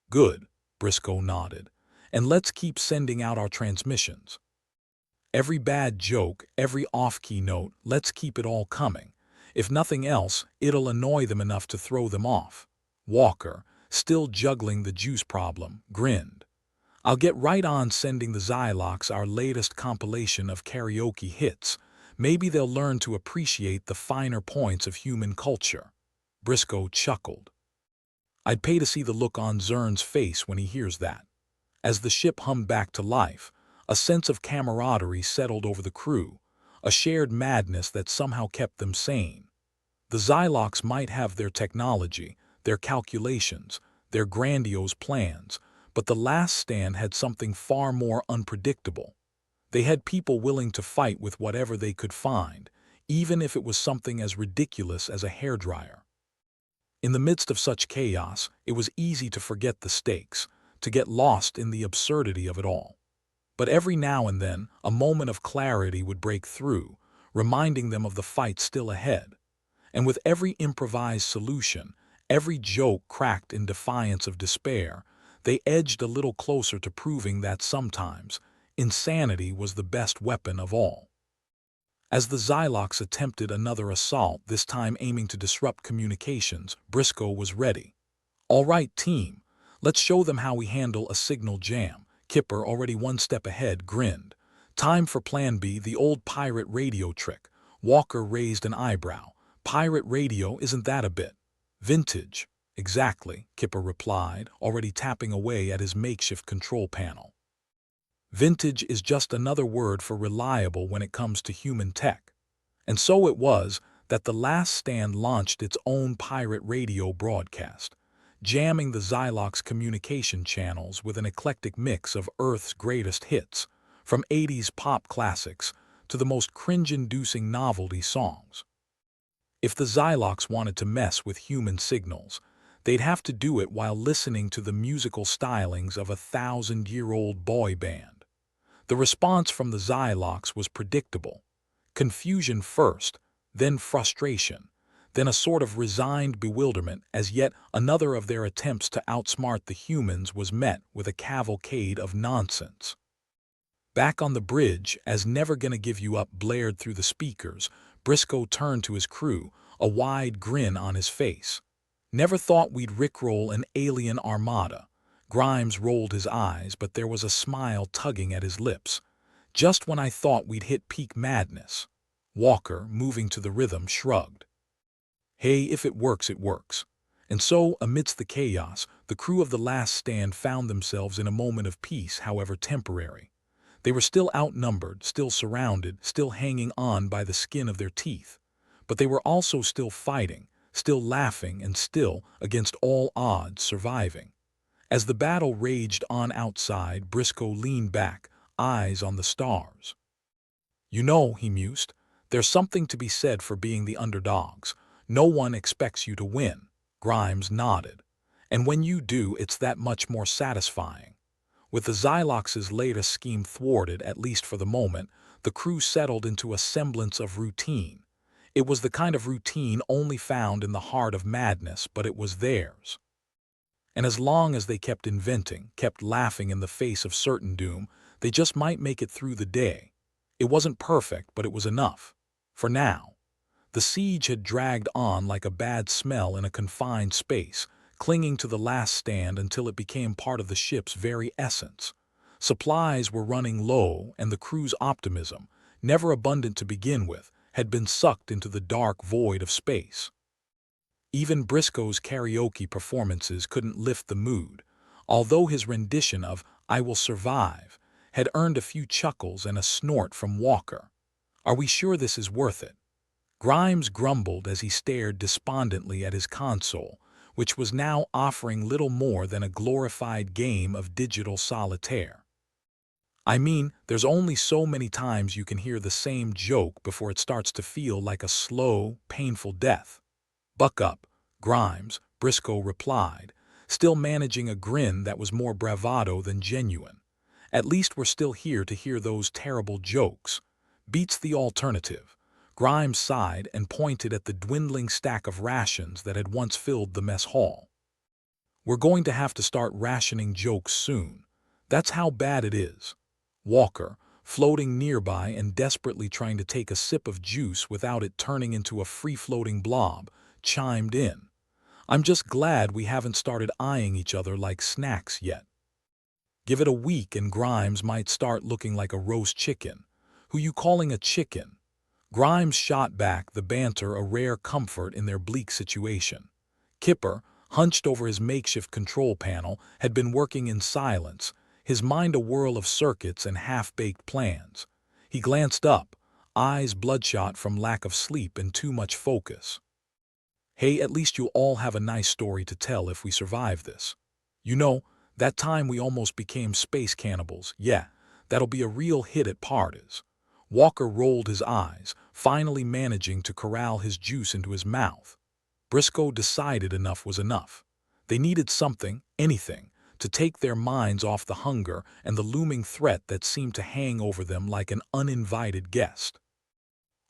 Good, Briscoe nodded. And let's keep sending out our transmissions. Every bad joke, every off-key note, let's keep it all coming. If nothing else, it'll annoy them enough to throw them off. Walker, still juggling the juice problem, grinned. I'll get right on sending the Xylox our latest compilation of karaoke hits. Maybe they'll learn to appreciate the finer points of human culture. Briscoe chuckled. I'd pay to see the look on Zern's face when he hears that. As the ship hummed back to life, a sense of camaraderie settled over the crew, a shared madness that somehow kept them sane. The Xylox might have their technology, their calculations, their grandiose plans, but the last stand had something far more unpredictable. They had people willing to fight with whatever they could find, even if it was something as ridiculous as a hairdryer. In the midst of such chaos, it was easy to forget the stakes, to get lost in the absurdity of it all. But every now and then, a moment of clarity would break through, reminding them of the fight still ahead. And with every improvised solution, every joke cracked in defiance of despair, they edged a little closer to proving that sometimes, Insanity was the best weapon of all. As the Xylox attempted another assault, this time aiming to disrupt communications, Briscoe was ready. "All right, team, let's show them how we handle a signal jam." Kipper, already one step ahead, grinned. "Time for Plan B, the old pirate radio trick." Walker raised an eyebrow. "Pirate radio, isn't that a bit vintage?" "Exactly," Kipper replied, already tapping away at his makeshift control panel. "Vintage is just another word for reliable when it comes to human tech." And so it was that the Last Stand launched its own pirate radio broadcast, jamming the Xylox communication channels with an eclectic mix of Earth's greatest hits, from 80s pop classics to the most cringe-inducing novelty songs. If the Xylox wanted to mess with human signals, they'd have to do it while listening to the musical stylings of a 1,000-year-old boy band. The response from the Xylox was predictable. Confusion first, then frustration, then a sort of resigned bewilderment as yet another of their attempts to outsmart the humans was met with a cavalcade of nonsense. Back on the bridge, as "Never Gonna Give You Up" blared through the speakers, Briscoe turned to his crew, a wide grin on his face. "Never thought we'd rickroll an alien armada." Grimes rolled his eyes, but there was a smile tugging at his lips. "Just when I thought we'd hit peak madness." Walker, moving to the rhythm, shrugged. "Hey, if it works, it works." And so, amidst the chaos, the crew of the Last Stand found themselves in a moment of peace, however temporary. They were still outnumbered, still surrounded, still hanging on by the skin of their teeth. But they were also still fighting, still laughing, and still, against all odds, surviving. As the battle raged on outside, Briscoe leaned back, eyes on the stars. "You know," he mused, "there's something to be said for being the underdogs. No one expects you to win." Grimes nodded. "And when you do, it's that much more satisfying." With the Xylox's latest scheme thwarted, at least for the moment, the crew settled into a semblance of routine. It was the kind of routine only found in the heart of madness, but it was theirs. And as long as they kept inventing, kept laughing in the face of certain doom, they just might make it through the day. It wasn't perfect, but it was enough. For now. The siege had dragged on like a bad smell in a confined space, clinging to the Last Stand until it became part of the ship's very essence. Supplies were running low, and the crew's optimism, never abundant to begin with, had been sucked into the dark void of space. Even Briscoe's karaoke performances couldn't lift the mood, although his rendition of "I Will Survive" had earned a few chuckles and a snort from Walker. "Are we sure this is worth it?" Grimes grumbled as he stared despondently at his console, which was now offering little more than a glorified game of digital solitaire. "I mean, there's only so many times you can hear the same joke before it starts to feel like a slow, painful death." "Buck up, Grimes," Briscoe replied, still managing a grin that was more bravado than genuine. "At least we're still here to hear those terrible jokes. Beats the alternative." Grimes sighed and pointed at the dwindling stack of rations that had once filled the mess hall. "We're going to have to start rationing jokes soon. That's how bad it is." Walker, floating nearby and desperately trying to take a sip of juice without it turning into a free-floating blob, chimed in. "I'm just glad we haven't started eyeing each other like snacks yet. Give it a week and Grimes might start looking like a roast chicken." "Who you calling a chicken?" Grimes shot back, the banter a rare comfort in their bleak situation. Kipper, hunched over his makeshift control panel, had been working in silence, his mind a whirl of circuits and half-baked plans. He glanced up, eyes bloodshot from lack of sleep and too much focus. "Hey, at least you'll all have a nice story to tell if we survive this. You know, that time we almost became space cannibals, yeah, that'll be a real hit at parties." Walker rolled his eyes, finally managing to corral his juice into his mouth. Briscoe decided enough was enough. They needed something, anything, to take their minds off the hunger and the looming threat that seemed to hang over them like an uninvited guest.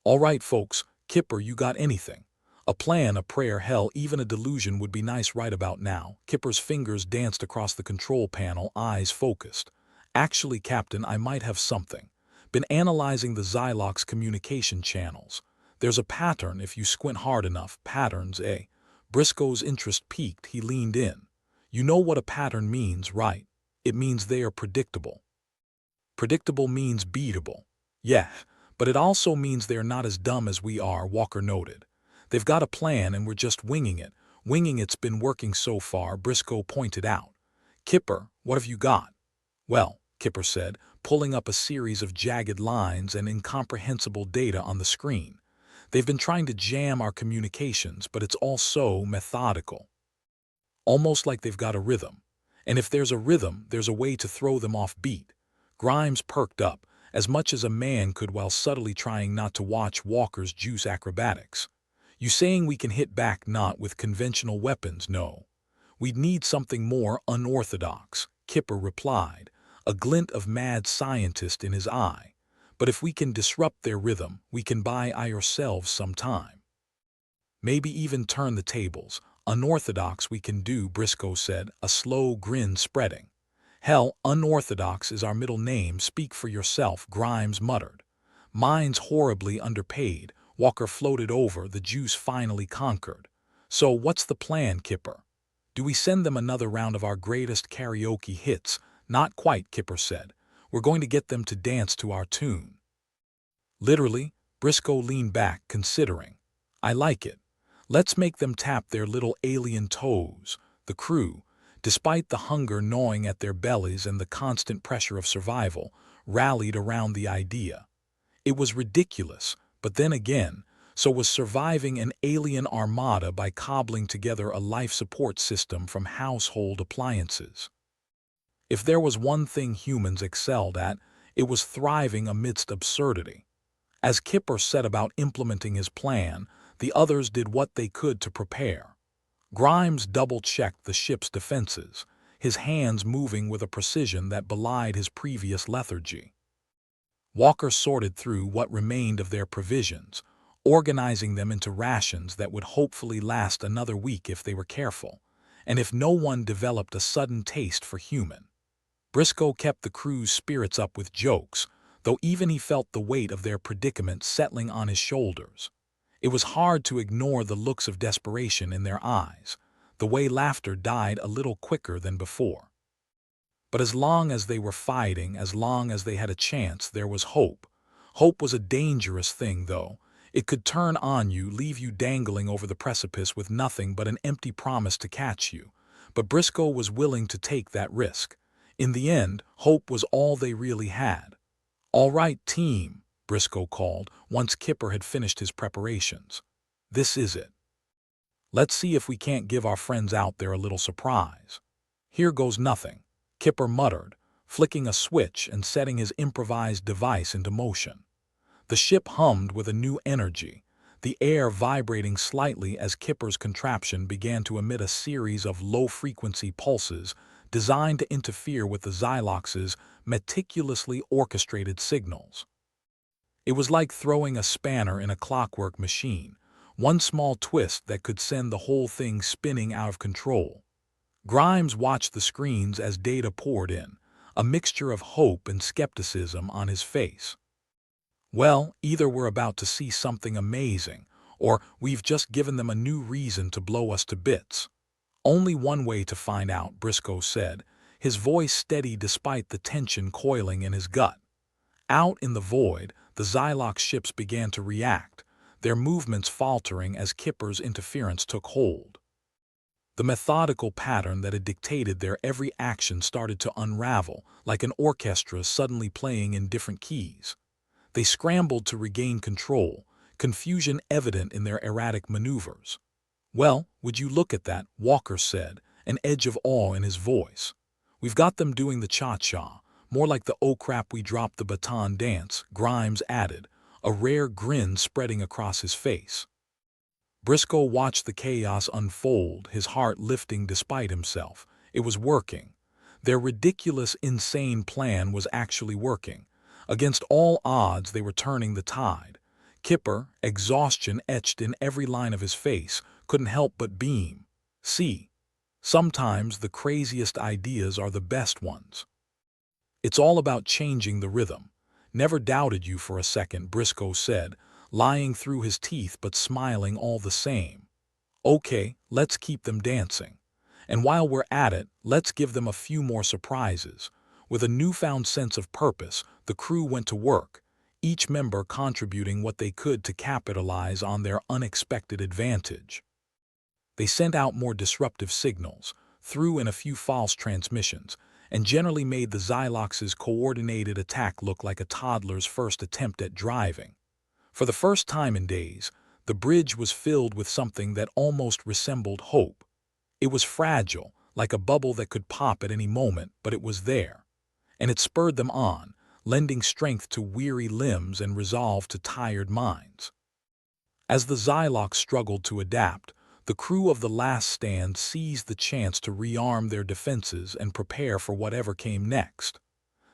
"All right, folks, Kipper, you got anything? A plan, a prayer, hell, even a delusion would be nice right about now." Kipper's fingers danced across the control panel, eyes focused. Actually, Captain, I might have something. Been analyzing the Xylox communication channels. There's a pattern if you squint hard enough. Patterns, eh? Briscoe's interest peaked. He leaned in. You know what a pattern means, right? It means they are predictable. Predictable means beatable. Yeah, but it also means they're not as dumb as we are, Walker noted. They've got a plan and we're just winging it. Winging it's been working so far, Briscoe pointed out. Kipper, what have you got? Well, Kipper said, pulling up a series of jagged lines and incomprehensible data on the screen. They've been trying to jam our communications, but it's all so methodical. Almost like they've got a rhythm. And if there's a rhythm, there's a way to throw them off beat. Grimes perked up, as much as a man could while subtly trying not to watch Walker's juice acrobatics. You saying we can hit back not with conventional weapons, no. We'd need something more unorthodox, Kipper replied, a glint of mad scientist in his eye. But if we can disrupt their rhythm, we can buy ourselves some time. Maybe even turn the tables. Unorthodox we can do, Briscoe said, a slow grin spreading. Hell, unorthodox is our middle name, speak for yourself, Grimes muttered. Mine's horribly underpaid, Walker floated over, the juice finally conquered. So what's the plan, Kipper? Do we send them another round of our greatest karaoke hits? Not quite, Kipper said. We're going to get them to dance to our tune. Literally, Briscoe leaned back, considering. I like it. Let's make them tap their little alien toes. The crew, despite the hunger gnawing at their bellies and the constant pressure of survival, rallied around the idea. It was ridiculous, but then again, so was surviving an alien armada by cobbling together a life support system from household appliances. If there was one thing humans excelled at, it was thriving amidst absurdity. As Kipper set about implementing his plan, the others did what they could to prepare. Grimes double-checked the ship's defenses, his hands moving with a precision that belied his previous lethargy. Walker sorted through what remained of their provisions, organizing them into rations that would hopefully last another week if they were careful, and if no one developed a sudden taste for human. Briscoe kept the crew's spirits up with jokes, though even he felt the weight of their predicament settling on his shoulders. It was hard to ignore the looks of desperation in their eyes, the way laughter died a little quicker than before. But as long as they were fighting, as long as they had a chance, there was hope. Hope was a dangerous thing, though. It could turn on you, leave you dangling over the precipice with nothing but an empty promise to catch you. But Briscoe was willing to take that risk. In the end, hope was all they really had. All right, team, Briscoe called, once Kipper had finished his preparations. This is it. Let's see if we can't give our friends out there a little surprise. Here goes nothing, Kipper muttered, flicking a switch and setting his improvised device into motion. The ship hummed with a new energy, the air vibrating slightly as Kipper's contraption began to emit a series of low-frequency pulses designed to interfere with the Xylox's meticulously orchestrated signals. It was like throwing a spanner in a clockwork machine, one small twist that could send the whole thing spinning out of control. Grimes watched the screens as data poured in, a mixture of hope and skepticism on his face. Well, either we're about to see something amazing, or we've just given them a new reason to blow us to bits. Only one way to find out, Briscoe said, his voice steady despite the tension coiling in his gut. Out in the void, the Xylox ships began to react, their movements faltering as Kipper's interference took hold. The methodical pattern that had dictated their every action started to unravel, like an orchestra suddenly playing in different keys. They scrambled to regain control, confusion evident in their erratic maneuvers. Well, would you look at that, Walker said, an edge of awe in his voice. We've got them doing the cha-cha, more like the oh crap we dropped the baton dance, Grimes added, a rare grin spreading across his face. Briscoe watched the chaos unfold, his heart lifting despite himself. It was working. Their ridiculous, insane plan was actually working. Against all odds, they were turning the tide. Kipper, exhaustion etched in every line of his face, couldn't help but beam. See, sometimes the craziest ideas are the best ones. It's all about changing the rhythm. Never doubted you for a second, Briscoe said, lying through his teeth but smiling all the same. Okay, let's keep them dancing. And while we're at it, let's give them a few more surprises. With a newfound sense of purpose, the crew went to work, each member contributing what they could to capitalize on their unexpected advantage. They sent out more disruptive signals, threw in a few false transmissions, and generally made the Xylox's coordinated attack look like a toddler's first attempt at driving. For the first time in days, the bridge was filled with something that almost resembled hope. It was fragile, like a bubble that could pop at any moment, but it was there. And it spurred them on, lending strength to weary limbs and resolve to tired minds. As the Xylox struggled to adapt, the crew of the last stand seized the chance to rearm their defenses and prepare for whatever came next.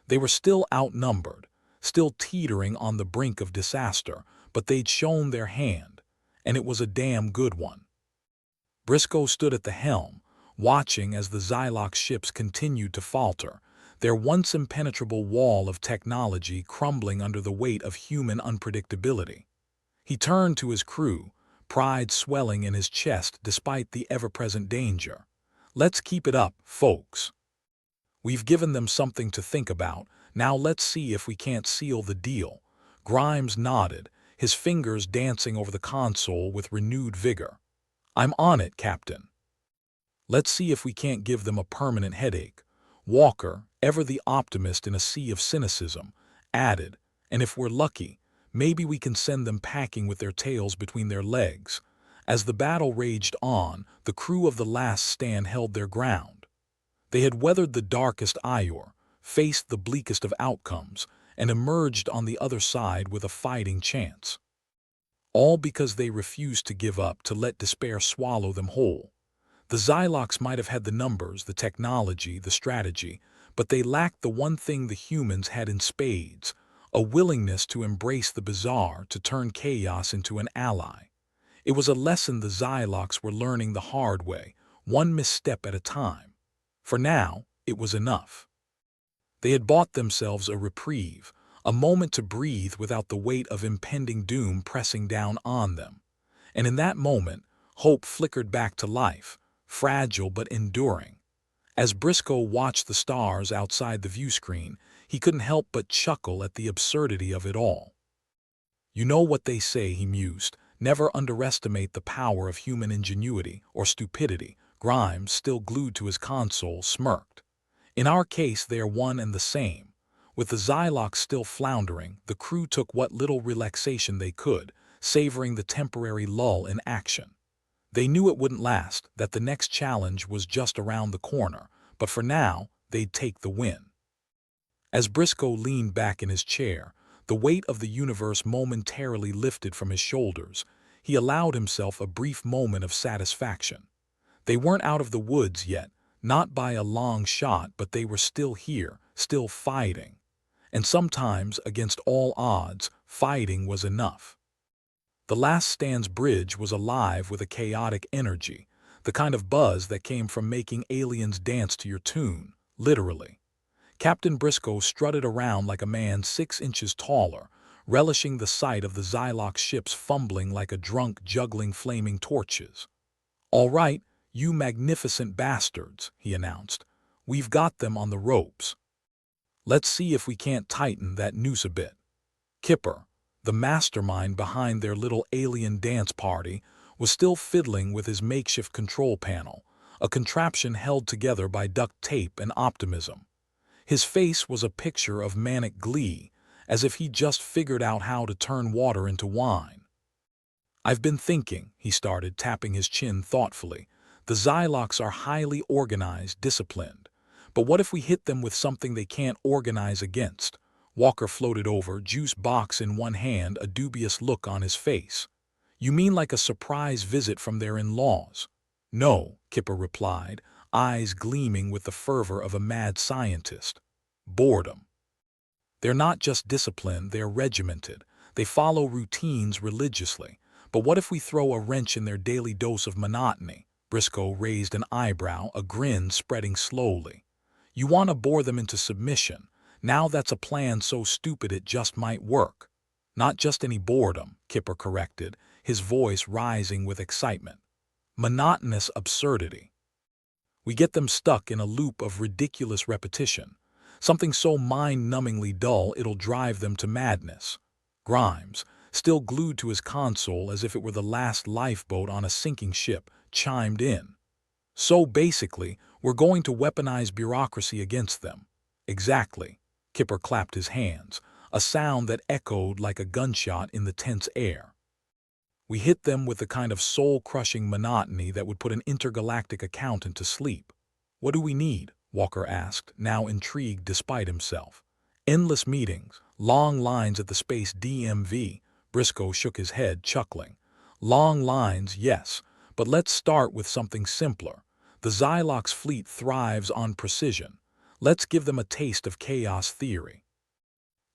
They were still outnumbered, still teetering on the brink of disaster, but they'd shown their hand, and it was a damn good one. Briscoe stood at the helm, watching as the Xylox ships continued to falter, their once impenetrable wall of technology crumbling under the weight of human unpredictability. He turned to his crew, pride swelling in his chest despite the ever-present danger. Let's keep it up, folks. We've given them something to think about. Now let's see if we can't seal the deal. Grimes nodded, his fingers dancing over the console with renewed vigor. I'm on it, Captain. Let's see if we can't give them a permanent headache. Walker, ever the optimist in a sea of cynicism, added, and if we're lucky, maybe we can send them packing with their tails between their legs. As the battle raged on, the crew of the last stand held their ground. They had weathered the darkest ire, faced the bleakest of outcomes, and emerged on the other side with a fighting chance. All because they refused to give up, to let despair swallow them whole. The Xylox might have had the numbers, the technology, the strategy, but they lacked the one thing the humans had in spades, a willingness to embrace the bizarre, to turn chaos into an ally. It was a lesson the Xylox were learning the hard way, one misstep at a time. For now, it was enough. They had bought themselves a reprieve, a moment to breathe without the weight of impending doom pressing down on them. And in that moment, hope flickered back to life, fragile but enduring. As Briscoe watched the stars outside the viewscreen, he couldn't help but chuckle at the absurdity of it all. You know what they say, he mused, never underestimate the power of human ingenuity or stupidity. Grimes, still glued to his console, smirked. In our case, they are one and the same. With the Xylox still floundering, the crew took what little relaxation they could, savoring the temporary lull in action. They knew it wouldn't last, that the next challenge was just around the corner, but for now, they'd take the win. As Briscoe leaned back in his chair, the weight of the universe momentarily lifted from his shoulders. He allowed himself a brief moment of satisfaction. They weren't out of the woods yet, not by a long shot, but they were still here, still fighting. And sometimes, against all odds, fighting was enough. The Last Stand's bridge was alive with a chaotic energy, the kind of buzz that came from making aliens dance to your tune, literally. Captain Briscoe strutted around like a man 6 inches taller, relishing the sight of the Xylox ships fumbling like a drunk juggling flaming torches. All right, you magnificent bastards, he announced. We've got them on the ropes. Let's see if we can't tighten that noose a bit. Kipper, the mastermind behind their little alien dance party, was still fiddling with his makeshift control panel, a contraption held together by duct tape and optimism. His face was a picture of manic glee, as if he'd just figured out how to turn water into wine. I've been thinking, he started, tapping his chin thoughtfully. The Xylox are highly organized, disciplined. But what if we hit them with something they can't organize against? Walker floated over, juice box in one hand, a dubious look on his face. You mean like a surprise visit from their in-laws? No, Kipper replied, eyes gleaming with the fervor of a mad scientist. Boredom. They're not just disciplined, they're regimented. They follow routines religiously. But what if we throw a wrench in their daily dose of monotony? Briscoe raised an eyebrow, a grin spreading slowly. You want to bore them into submission. Now that's a plan so stupid it just might work. Not just any boredom, Kipper corrected, his voice rising with excitement. Monotonous absurdity. We get them stuck in a loop of ridiculous repetition, something so mind-numbingly dull it'll drive them to madness. Grimes, still glued to his console as if it were the last lifeboat on a sinking ship, chimed in. So basically, we're going to weaponize bureaucracy against them. Exactly. Kipper clapped his hands, a sound that echoed like a gunshot in the tense air. We hit them with the kind of soul-crushing monotony that would put an intergalactic accountant to sleep. What do we need? Walker asked, now intrigued despite himself. Endless meetings, long lines at the space DMV. Briscoe shook his head, chuckling. Long lines, yes, but let's start with something simpler. The Xylox fleet thrives on precision. Let's give them a taste of chaos theory.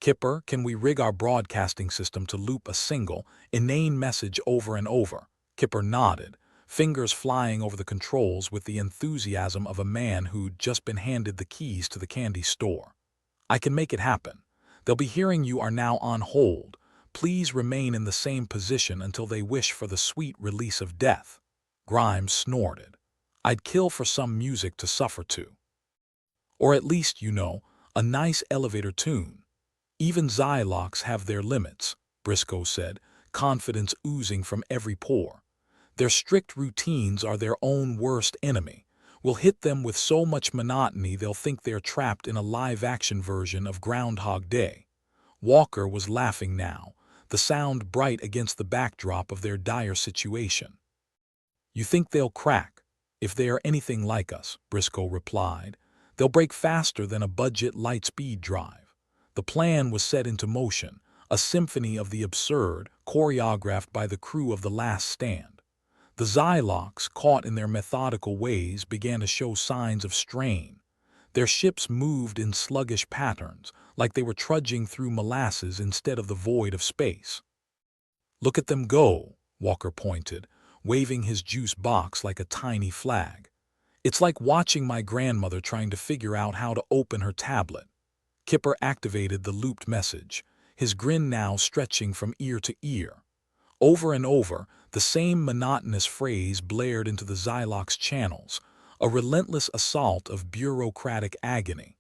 Kipper, can we rig our broadcasting system to loop a single, inane message over and over? Kipper nodded, fingers flying over the controls with the enthusiasm of a man who'd just been handed the keys to the candy store. I can make it happen. They'll be hearing you are now on hold. Please remain in the same position until they wish for the sweet release of death. Grimes snorted. I'd kill for some music to suffer to. Or at least, a nice elevator tune. Even Xylox have their limits, Briscoe said, confidence oozing from every pore. Their strict routines are their own worst enemy. We'll hit them with so much monotony they'll think they're trapped in a live-action version of Groundhog Day. Walker was laughing now, the sound bright against the backdrop of their dire situation. You think they'll crack? If they are anything like us, Briscoe replied, they'll break faster than a budget light-speed drive. The plan was set into motion, a symphony of the absurd, choreographed by the crew of The Last Stand. The Xylox, caught in their methodical ways, began to show signs of strain. Their ships moved in sluggish patterns, like they were trudging through molasses instead of the void of space. Look at them go, Walker pointed, waving his juice box like a tiny flag. It's like watching my grandmother trying to figure out how to open her tablet. Kipper activated the looped message, his grin now stretching from ear to ear. Over and over, the same monotonous phrase blared into the Xylox channels, a relentless assault of bureaucratic agony.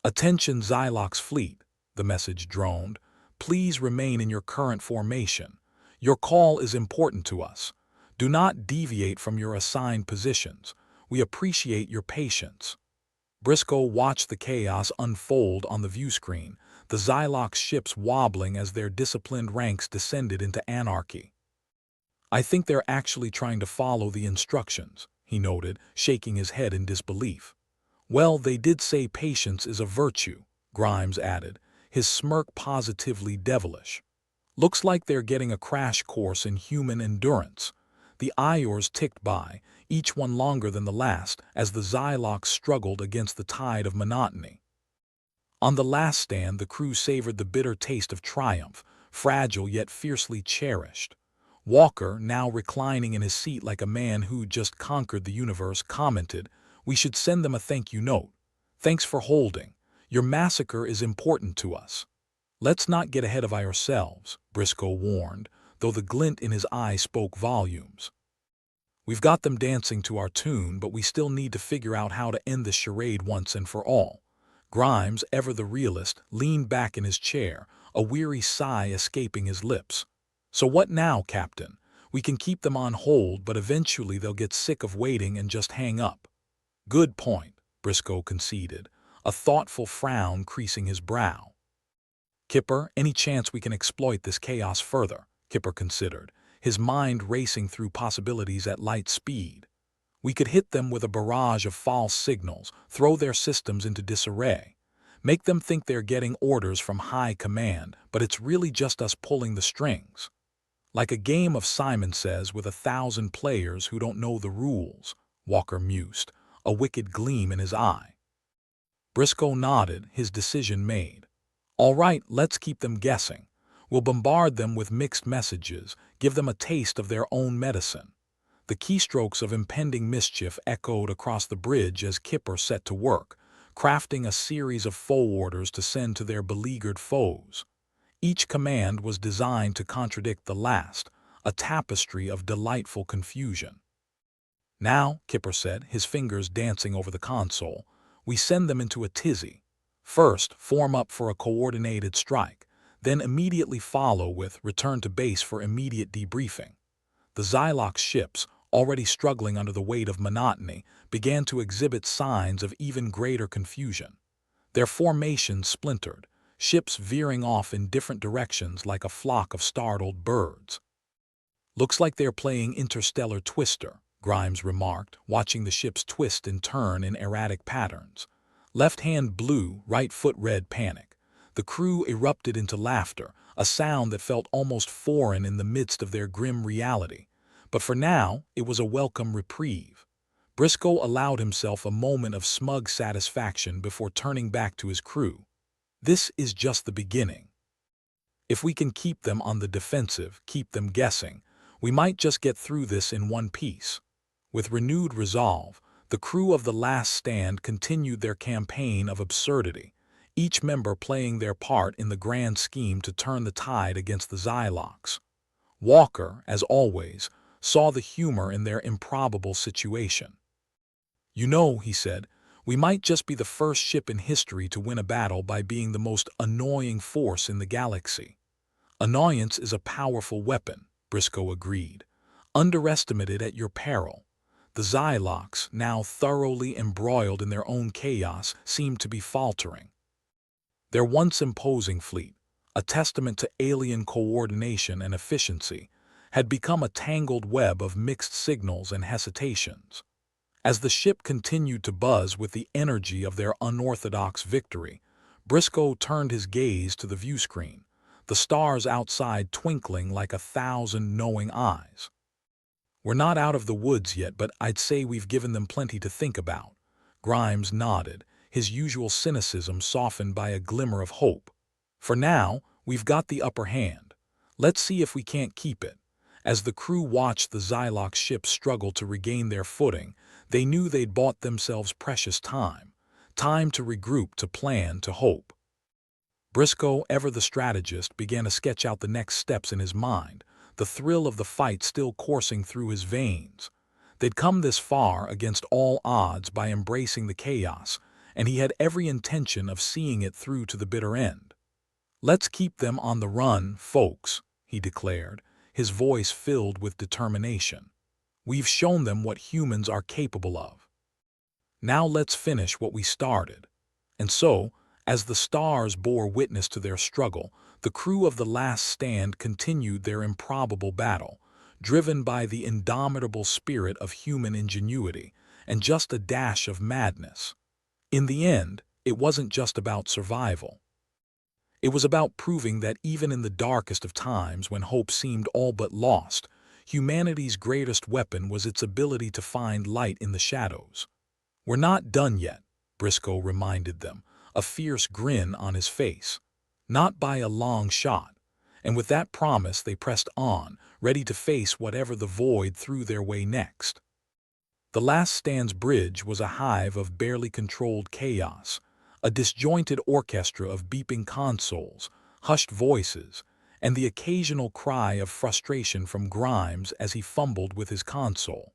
Attention Xylox fleet, the message droned. Please remain in your current formation. Your call is important to us. Do not deviate from your assigned positions. We appreciate your patience. Briscoe watched the chaos unfold on the viewscreen, the Xylox ships wobbling as their disciplined ranks descended into anarchy. I think they're actually trying to follow the instructions, he noted, shaking his head in disbelief. Well, they did say patience is a virtue, Grimes added, his smirk positively devilish. Looks like they're getting a crash course in human endurance. The hours ticked by, each one longer than the last, as the Xylox struggled against the tide of monotony. On The Last Stand, the crew savored the bitter taste of triumph, fragile yet fiercely cherished. Walker, now reclining in his seat like a man who just conquered the universe, commented, "We should send them a thank you note. Thanks for holding. Your massacre is important to us." "Let's not get ahead of ourselves," Briscoe warned, though the glint in his eye spoke volumes. "We've got them dancing to our tune, but we still need to figure out how to end this charade once and for all." Grimes, ever the realist, leaned back in his chair, a weary sigh escaping his lips. "So what now, Captain? We can keep them on hold, but eventually they'll get sick of waiting and just hang up." "Good point," Briscoe conceded, a thoughtful frown creasing his brow. "Kipper, any chance we can exploit this chaos further?" Kipper considered, his mind racing through possibilities at light speed. "We could hit them with a barrage of false signals, throw their systems into disarray, make them think they're getting orders from high command, but it's really just us pulling the strings. Like a game of Simon Says with 1,000 players who don't know the rules," Walker mused, a wicked gleam in his eye. Briscoe nodded, his decision made. "All right, let's keep them guessing. We'll bombard them with mixed messages, give them a taste of their own medicine." The keystrokes of impending mischief echoed across the bridge as Kipper set to work, crafting a series of forwarders to send to their beleaguered foes. Each command was designed to contradict the last, a tapestry of delightful confusion. "Now," Kipper said, his fingers dancing over the console, "we send them into a tizzy. First, form up for a coordinated strike, then immediately follow with return to base for immediate debriefing." The Xylox ships, already struggling under the weight of monotony, began to exhibit signs of even greater confusion. Their formations splintered, ships veering off in different directions like a flock of startled birds. "Looks like they're playing Interstellar Twister," Grimes remarked, watching the ships twist and turn in erratic patterns. Left hand blue, right foot red panic. The crew erupted into laughter, a sound that felt almost foreign in the midst of their grim reality. But for now, it was a welcome reprieve. Briscoe allowed himself a moment of smug satisfaction before turning back to his crew. "This is just the beginning. If we can keep them on the defensive, keep them guessing, we might just get through this in one piece." With renewed resolve, the crew of The Last Stand continued their campaign of absurdity, each member playing their part in the grand scheme to turn the tide against the Xylox. Walker, as always, saw the humor in their improbable situation. "You know," he said, "we might just be the first ship in history to win a battle by being the most annoying force in the galaxy." "Annoyance is a powerful weapon," Briscoe agreed. "Underestimate it at your peril." The Xylox, now thoroughly embroiled in their own chaos, seemed to be faltering. Their once imposing fleet, a testament to alien coordination and efficiency, had become a tangled web of mixed signals and hesitations. As the ship continued to buzz with the energy of their unorthodox victory, Briscoe turned his gaze to the viewscreen, the stars outside twinkling like 1,000 knowing eyes. "We're not out of the woods yet, but I'd say we've given them plenty to think about." Grimes nodded, his usual cynicism softened by a glimmer of hope. "For now, we've got the upper hand. Let's see if we can't keep it." As the crew watched the Xylox ships struggle to regain their footing, they knew they'd bought themselves precious time. Time to regroup, to plan, to hope. Briscoe, ever the strategist, began to sketch out the next steps in his mind, the thrill of the fight still coursing through his veins. They'd come this far against all odds by embracing the chaos, and he had every intention of seeing it through to the bitter end. "Let's keep them on the run, folks," he declared, his voice filled with determination. "We've shown them what humans are capable of. Now let's finish what we started." And so, as the stars bore witness to their struggle, the crew of The Last Stand continued their improbable battle, driven by the indomitable spirit of human ingenuity and just a dash of madness. In the end, it wasn't just about survival. It was about proving that even in the darkest of times, when hope seemed all but lost, humanity's greatest weapon was its ability to find light in the shadows. "We're not done yet," Briscoe reminded them, a fierce grin on his face. "Not by a long shot." And with that promise they pressed on, ready to face whatever the void threw their way next. The Last Stand's bridge was a hive of barely controlled chaos, a disjointed orchestra of beeping consoles, hushed voices, and the occasional cry of frustration from Grimes as he fumbled with his console.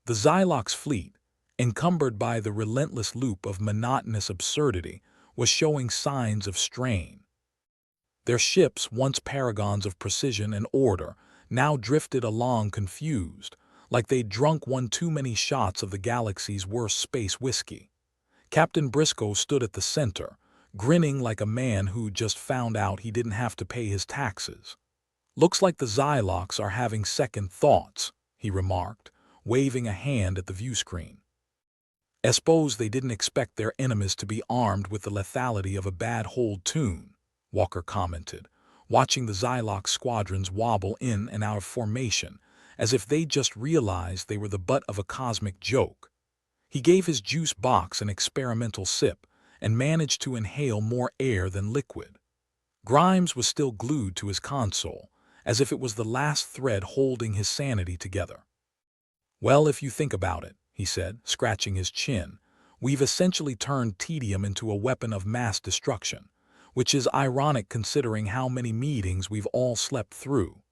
The Xylox fleet, encumbered by the relentless loop of monotonous absurdity, was showing signs of strain. Their ships, once paragons of precision and order, now drifted along confused, like they'd drunk one too many shots of the galaxy's worst space whiskey. Captain Briscoe stood at the center, grinning like a man who'd just found out he didn't have to pay his taxes. "Looks like the Xylox are having second thoughts," he remarked, waving a hand at the viewscreen. "I suppose they didn't expect their enemies to be armed with the lethality of a bad-holed tune," Walker commented, watching the Xylox squadrons wobble in and out of formation, as if they'd just realized they were the butt of a cosmic joke. He gave his juice box an experimental sip and managed to inhale more air than liquid. Grimes was still glued to his console, as if it was the last thread holding his sanity together. "Well, if you think about it," he said, scratching his chin, We've essentially turned tedium into a weapon of mass destruction, which is ironic considering how many meetings we've all slept through.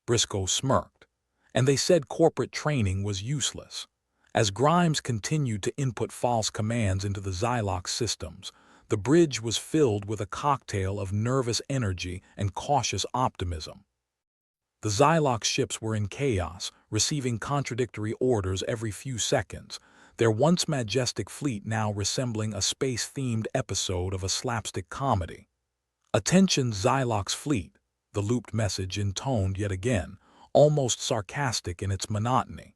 Briscoe smirked. And they said corporate training was useless. As Grimes continued to input false commands into the Xylox systems, the bridge was filled with a cocktail of nervous energy and cautious optimism. The Xylox ships were in chaos, receiving contradictory orders every few seconds, their once majestic fleet now resembling a space-themed episode of a slapstick comedy. "Attention Xylox fleet," the looped message intoned yet again, almost sarcastic in its monotony.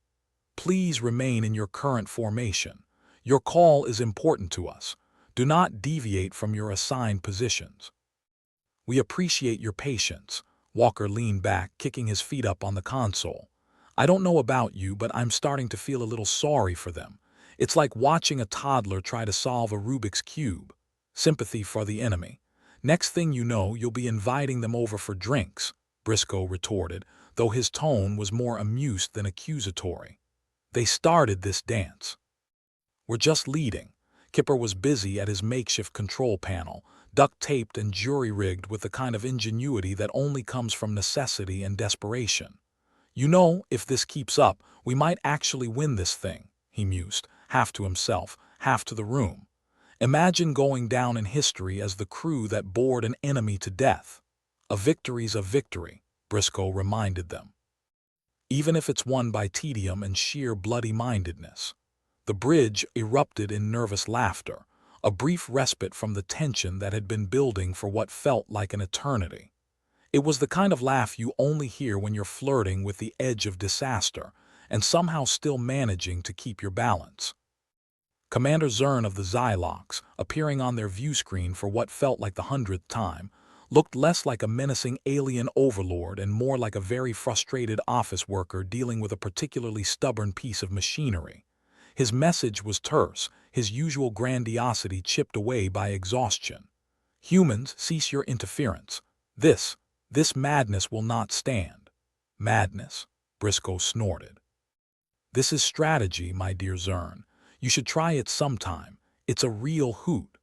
"Please remain in your current formation. Your call is important to us. Do not deviate from your assigned positions." "We appreciate your patience." Walker leaned back, kicking his feet up on the console. "I don't know about you, but I'm starting to feel a little sorry for them. It's like watching a toddler try to solve a Rubik's Cube. Sympathy for the enemy. Next thing you know, you'll be inviting them over for drinks," Briscoe retorted, though his tone was more amused than accusatory. "They started this dance. We're just leading." Kipper was busy at his makeshift control panel, duct-taped and jury-rigged with the kind of ingenuity that only comes from necessity and desperation. "You know, if this keeps up, we might actually win this thing," he mused, half to himself, half to the room. "Imagine going down in history as the crew that bored an enemy to death." "A victory's a victory," Briscoe reminded them, "even if it's won by tedium and sheer bloody-mindedness." The bridge erupted in nervous laughter, a brief respite from the tension that had been building for what felt like an eternity. It was the kind of laugh you only hear when you're flirting with the edge of disaster and somehow still managing to keep your balance. Commander Zern of the Xylox, appearing on their view screen for what felt like the 100th time, looked less like a menacing alien overlord and more like a very frustrated office worker dealing with a particularly stubborn piece of machinery. His message was terse, his usual grandiosity chipped away by exhaustion. "Humans, cease your interference. This madness will not stand." "Madness?" Briscoe snorted. "This is strategy, my dear Zern. You should try it sometime. It's a real hoot."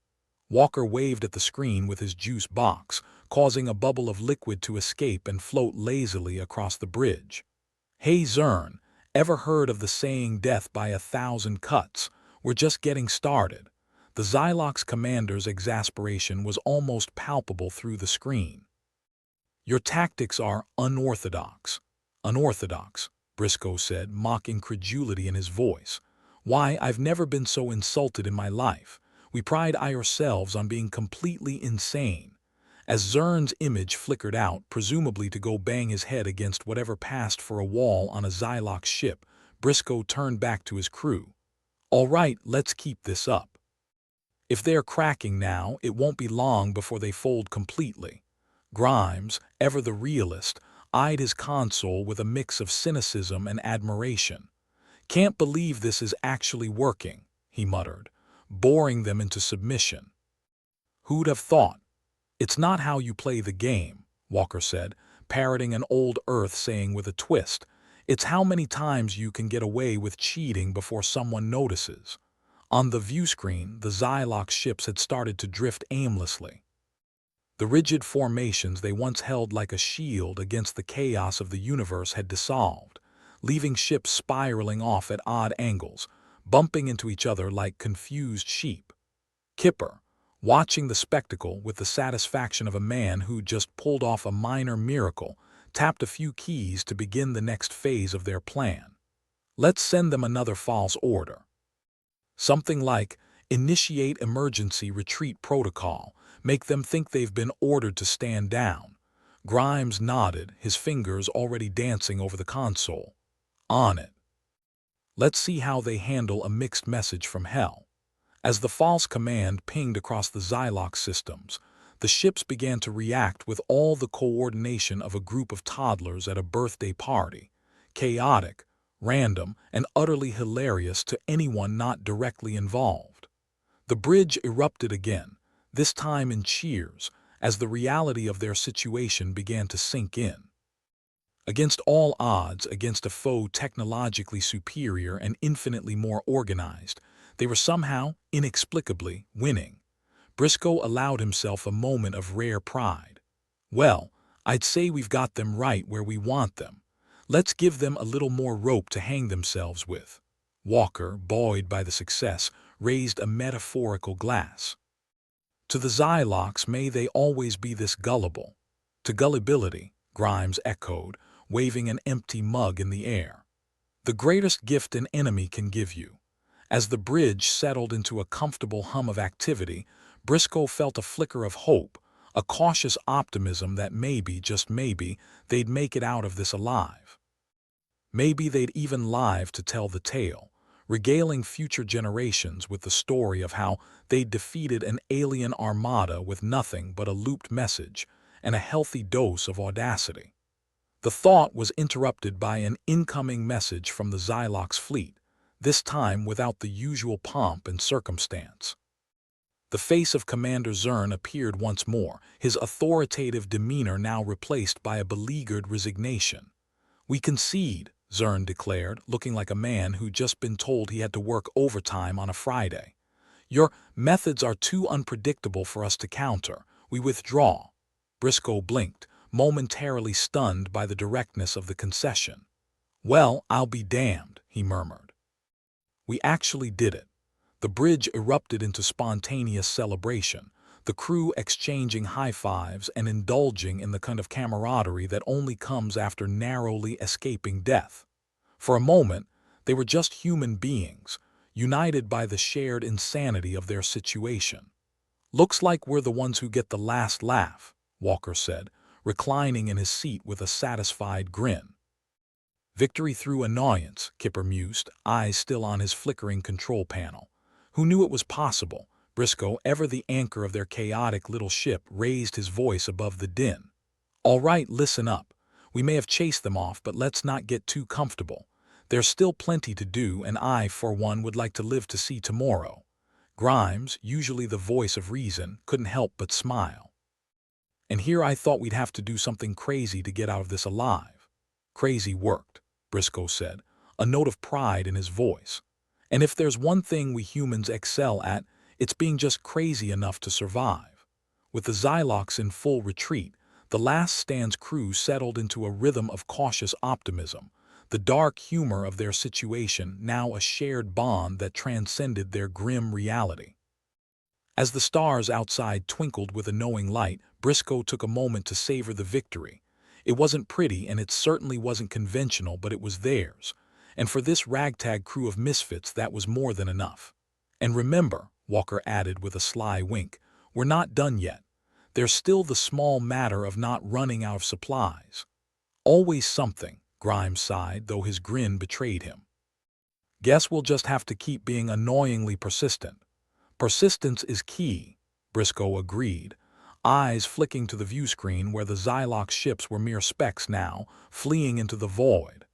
Walker waved at the screen with his juice box, causing a bubble of liquid to escape and float lazily across the bridge. "Hey Zern, ever heard of the saying death by 1,000 cuts? We're just getting started." The Xylox commander's exasperation was almost palpable through the screen. "Your tactics are unorthodox." "Unorthodox," Briscoe said, mock incredulity in his voice. "Why, I've never been so insulted in my life. We pride ourselves on being completely insane." As Zern's image flickered out, presumably to go bang his head against whatever passed for a wall on a Xylox ship, Briscoe turned back to his crew. "All right, let's keep this up. If they're cracking now, it won't be long before they fold completely." Grimes, ever the realist, eyed his console with a mix of cynicism and admiration. "Can't believe this is actually working," he muttered, boring them into submission. "Who'd have thought?" "It's not how you play the game," Walker said, parroting an old Earth saying with a twist. "It's how many times you can get away with cheating before someone notices." On the view screen, the Xylox ships had started to drift aimlessly. The rigid formations they once held like a shield against the chaos of the universe had dissolved, leaving ships spiraling off at odd angles, bumping into each other like confused sheep. Kipper, watching the spectacle with the satisfaction of a man who just pulled off a minor miracle, tapped a few keys to begin the next phase of their plan. "Let's send them another false order. Something like, initiate emergency retreat protocol, make them think they've been ordered to stand down." Grimes nodded, his fingers already dancing over the console. "On it. Let's see how they handle a mixed message from hell." As the false command pinged across the Xylox systems, the ships began to react with all the coordination of a group of toddlers at a birthday party, chaotic, random, and utterly hilarious to anyone not directly involved. The bridge erupted again, this time in cheers, as the reality of their situation began to sink in. Against all odds, against a foe technologically superior and infinitely more organized, They were somehow, inexplicably, winning. Briscoe allowed himself a moment of rare pride. Well, I'd say we've got them right where we want them. Let's give them a little more rope to hang themselves with. Walker, buoyed by the success, raised a metaphorical glass. To the Xylox may they always be this gullible. To gullibility, Grimes echoed, waving an empty mug in the air. The greatest gift an enemy can give you. As the bridge settled into a comfortable hum of activity, Briscoe felt a flicker of hope, a cautious optimism that maybe, just maybe, they'd make it out of this alive. Maybe they'd even live to tell the tale, regaling future generations with the story of how they'd defeated an alien armada with nothing but a looped message and a healthy dose of audacity. The thought was interrupted by an incoming message from the Xylox fleet, this time without the usual pomp and circumstance. The face of Commander Zern appeared once more, his authoritative demeanor now replaced by a beleaguered resignation. "We concede," Zern declared, looking like a man who'd just been told he had to work overtime on a Friday. "Your methods are too unpredictable for us to counter. We withdraw." Briscoe blinked, momentarily stunned by the directness of the concession. "Well, I'll be damned," he murmured. We actually did it. The bridge erupted into spontaneous celebration, the crew exchanging high fives and indulging in the kind of camaraderie that only comes after narrowly escaping death. For a moment, they were just human beings, united by the shared insanity of their situation. "Looks like we're the ones who get the last laugh," Walker said, reclining in his seat with a satisfied grin. "Victory through annoyance," Kipper mused, eyes still on his flickering control panel. Who knew it was possible? Briscoe, ever the anchor of their chaotic little ship, raised his voice above the din. "All right, listen up. We may have chased them off, but let's not get too comfortable. There's still plenty to do, and I, for one, would like to live to see tomorrow." Grimes, usually the voice of reason, couldn't help but smile. "And here I thought we'd have to do something crazy to get out of this alive." "Crazy worked," Briscoe said, a note of pride in his voice. "And if there's one thing we humans excel at, it's being just crazy enough to survive." With the Xylox in full retreat, the Last Stand's crew settled into a rhythm of cautious optimism, the dark humor of their situation now a shared bond that transcended their grim reality. As the stars outside twinkled with a knowing light, Briscoe took a moment to savor the victory. It wasn't pretty and it certainly wasn't conventional, but it was theirs. And for this ragtag crew of misfits, that was more than enough. "And remember," Walker added with a sly wink, "we're not done yet. There's still the small matter of not running out of supplies." "Always something," Grimes sighed, though his grin betrayed him. "Guess we'll just have to keep being annoyingly persistent." "Persistence is key," Briscoe agreed, eyes flicking to the viewscreen where the Xylox ships were mere specks now, fleeing into the void.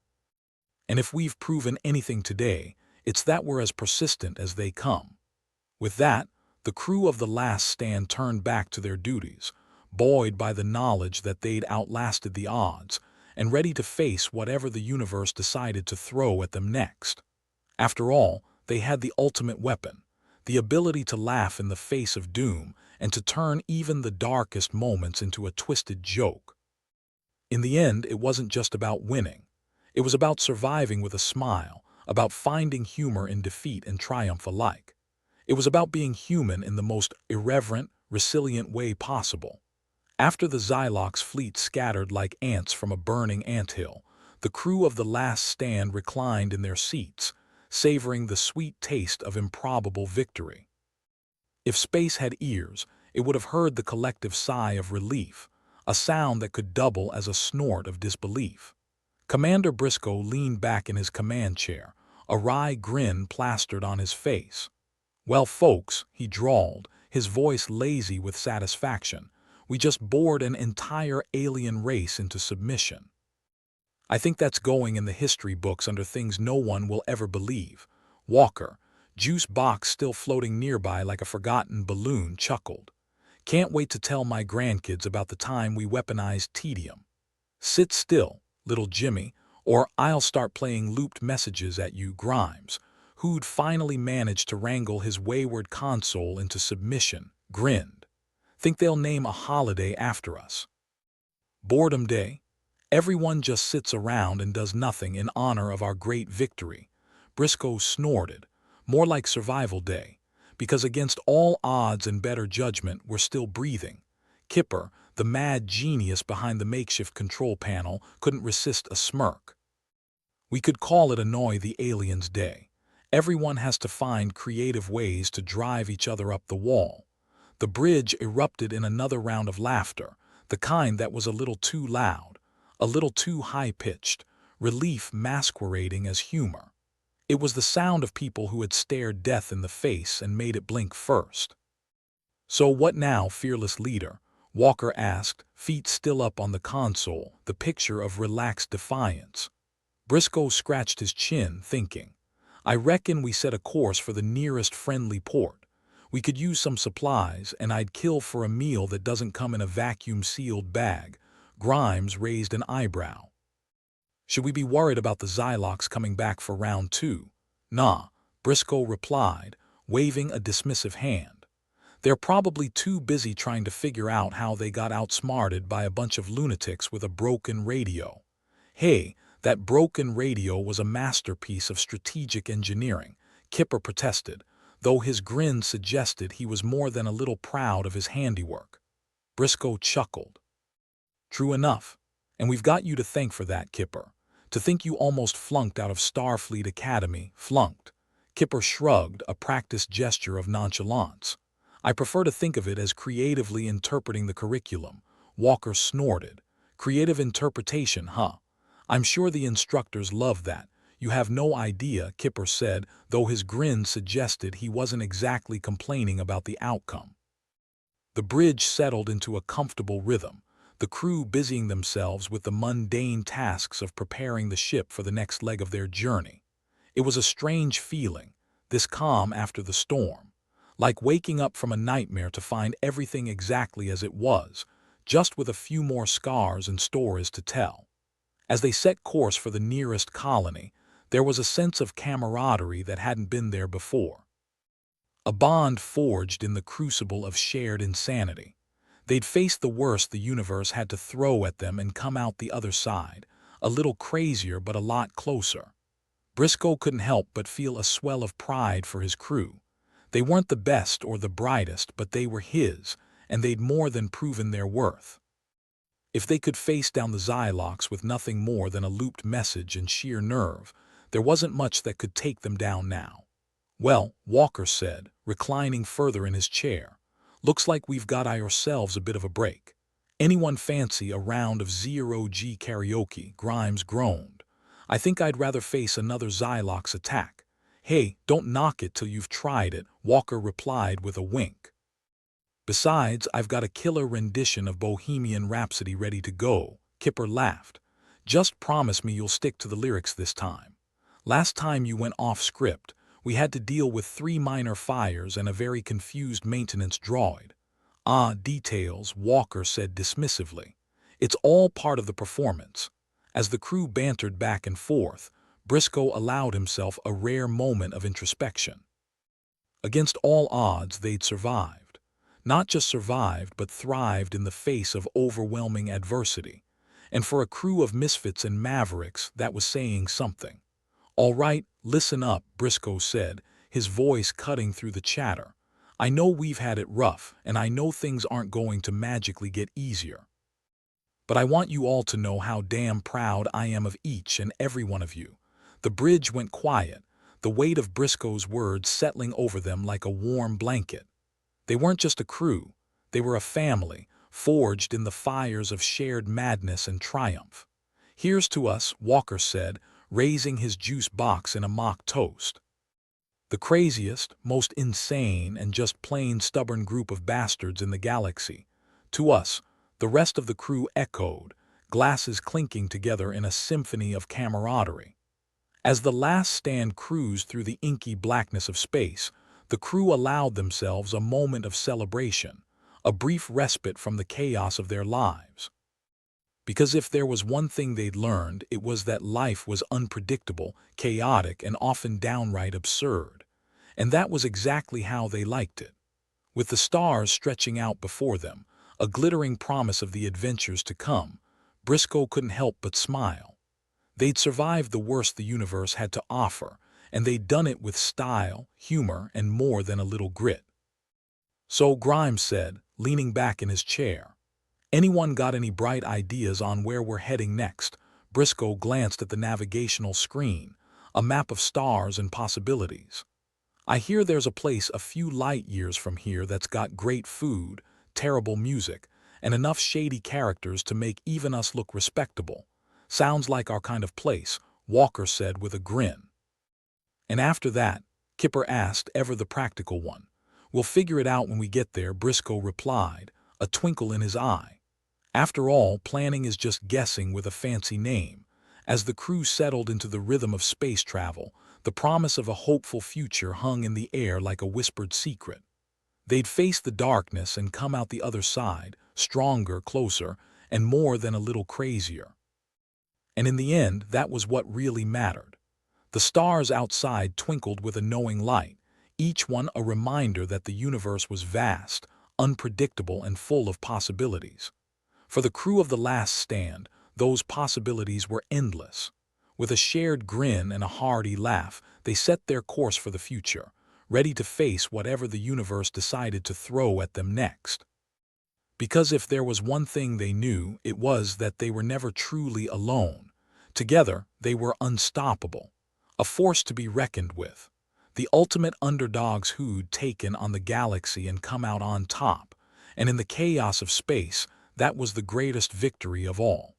"And if we've proven anything today, it's that we're as persistent as they come." With that, the crew of the Last Stand turned back to their duties, buoyed by the knowledge that they'd outlasted the odds, and ready to face whatever the universe decided to throw at them next. After all, they had the ultimate weapon, the ability to laugh in the face of doom and to turn even the darkest moments into a twisted joke. In the end, it wasn't just about winning. It was about surviving with a smile, about finding humor in defeat and triumph alike. It was about being human in the most irreverent, resilient way possible. After the Xylox fleet scattered like ants from a burning anthill, the crew of the Last Stand reclined in their seats, savoring the sweet taste of improbable victory. If space had ears, it would have heard the collective sigh of relief, a sound that could double as a snort of disbelief. Commander Briscoe leaned back in his command chair, a wry grin plastered on his face. "Well, folks," he drawled, his voice lazy with satisfaction, "we just bored an entire alien race into submission. I think that's going in the history books under things no one will ever believe." Walker, juice box still floating nearby like a forgotten balloon, chuckled. "Can't wait to tell my grandkids about the time we weaponized tedium." "Sit still, little Jimmy, or I'll start playing looped messages at you," Grimes, who'd finally managed to wrangle his wayward console into submission, grinned. Think they'll name a holiday after us? Boredom Day? Everyone just sits around and does nothing in honor of our great victory. Briscoe snorted. More like Survival Day, because against all odds and better judgment, we're still breathing. Kipper, the mad genius behind the makeshift control panel, couldn't resist a smirk. We could call it Annoy the Aliens Day. Everyone has to find creative ways to drive each other up the wall. The bridge erupted in another round of laughter, the kind that was a little too loud, a little too high-pitched, relief masquerading as humor. It was the sound of people who had stared death in the face and made it blink first. "So what now, fearless leader?" Walker asked, feet still up on the console, the picture of relaxed defiance. Briscoe scratched his chin, thinking. "I reckon we set a course for the nearest friendly port. We could use some supplies, and I'd kill for a meal that doesn't come in a vacuum-sealed bag." Grimes raised an eyebrow. "Should we be worried about the Xylox coming back for round 2? Nah," Briscoe replied, waving a dismissive hand. "They're probably too busy trying to figure out how they got outsmarted by a bunch of lunatics with a broken radio." "Hey, that broken radio was a masterpiece of strategic engineering," Kipper protested, though his grin suggested he was more than a little proud of his handiwork. Briscoe chuckled. "True enough. And we've got you to thank for that, Kipper. To think you almost flunked out of Starfleet Academy." "Flunked." Kipper shrugged, a practiced gesture of nonchalance. "I prefer to think of it as creatively interpreting the curriculum." Walker snorted. "Creative interpretation, huh? I'm sure the instructors love that." "You have no idea," Kipper said, though his grin suggested he wasn't exactly complaining about the outcome. The bridge settled into a comfortable rhythm, the crew busying themselves with the mundane tasks of preparing the ship for the next leg of their journey. It was a strange feeling, this calm after the storm, like waking up from a nightmare to find everything exactly as it was, just with a few more scars and stories to tell. As they set course for the nearest colony, there was a sense of camaraderie that hadn't been there before. A bond forged in the crucible of shared insanity. They'd faced the worst the universe had to throw at them and come out the other side, a little crazier but a lot closer. Briscoe couldn't help but feel a swell of pride for his crew. They weren't the best or the brightest, but they were his, and they'd more than proven their worth. If they could face down the Xylox with nothing more than a looped message and sheer nerve, there wasn't much that could take them down now. "Well," Walker said, reclining further in his chair, "looks like we've got ourselves a bit of a break. Anyone fancy a round of zero-G karaoke?" Grimes groaned. "I think I'd rather face another Xylox attack." "Hey, don't knock it till you've tried it," Walker replied with a wink. "Besides, I've got a killer rendition of Bohemian Rhapsody ready to go." Kipper laughed. "Just promise me you'll stick to the lyrics this time. Last time you went off script, we had to deal with 3 minor fires and a very confused maintenance droid." "Ah, details," Walker said dismissively. "It's all part of the performance." As the crew bantered back and forth, Briscoe allowed himself a rare moment of introspection. Against all odds, they'd survived. Not just survived, but thrived in the face of overwhelming adversity. And for a crew of misfits and mavericks, that was saying something. "All right, listen up," Briscoe said, his voice cutting through the chatter. "I know we've had it rough, and I know things aren't going to magically get easier. But I want you all to know how damn proud I am of each and every one of you." The bridge went quiet, the weight of Briscoe's words settling over them like a warm blanket. They weren't just a crew, they were a family, forged in the fires of shared madness and triumph. "Here's to us," Walker said, raising his juice box in a mock toast. "The craziest, most insane, and just plain stubborn group of bastards in the galaxy. To us," the rest of the crew echoed, glasses clinking together in a symphony of camaraderie. As the last stand cruised through the inky blackness of space, the crew allowed themselves a moment of celebration, a brief respite from the chaos of their lives. Because if there was one thing they'd learned, it was that life was unpredictable, chaotic, and often downright absurd. And that was exactly how they liked it. With the stars stretching out before them, a glittering promise of the adventures to come, Briscoe couldn't help but smile. They'd survived the worst the universe had to offer, and they'd done it with style, humor, and more than a little grit. So Grimes said, leaning back in his chair, "Anyone got any bright ideas on where we're heading next?" Briscoe glanced at the navigational screen, a map of stars and possibilities. "I hear there's a place a few light years from here that's got great food, terrible music, and enough shady characters to make even us look respectable. Sounds like our kind of place," Walker said with a grin. "And after that?" Kipper asked, ever the practical one. "We'll figure it out when we get there," Briscoe replied, a twinkle in his eye. After all, planning is just guessing with a fancy name. As the crew settled into the rhythm of space travel, the promise of a hopeful future hung in the air like a whispered secret. They'd face the darkness and come out the other side, stronger, closer, and more than a little crazier. And in the end, that was what really mattered. The stars outside twinkled with a knowing light, each one a reminder that the universe was vast, unpredictable, and full of possibilities. For the crew of The Last Stand, those possibilities were endless. With a shared grin and a hearty laugh, they set their course for the future, ready to face whatever the universe decided to throw at them next. Because if there was one thing they knew, it was that they were never truly alone. Together, they were unstoppable, a force to be reckoned with, the ultimate underdogs who'd taken on the galaxy and come out on top, and in the chaos of space, that was the greatest victory of all.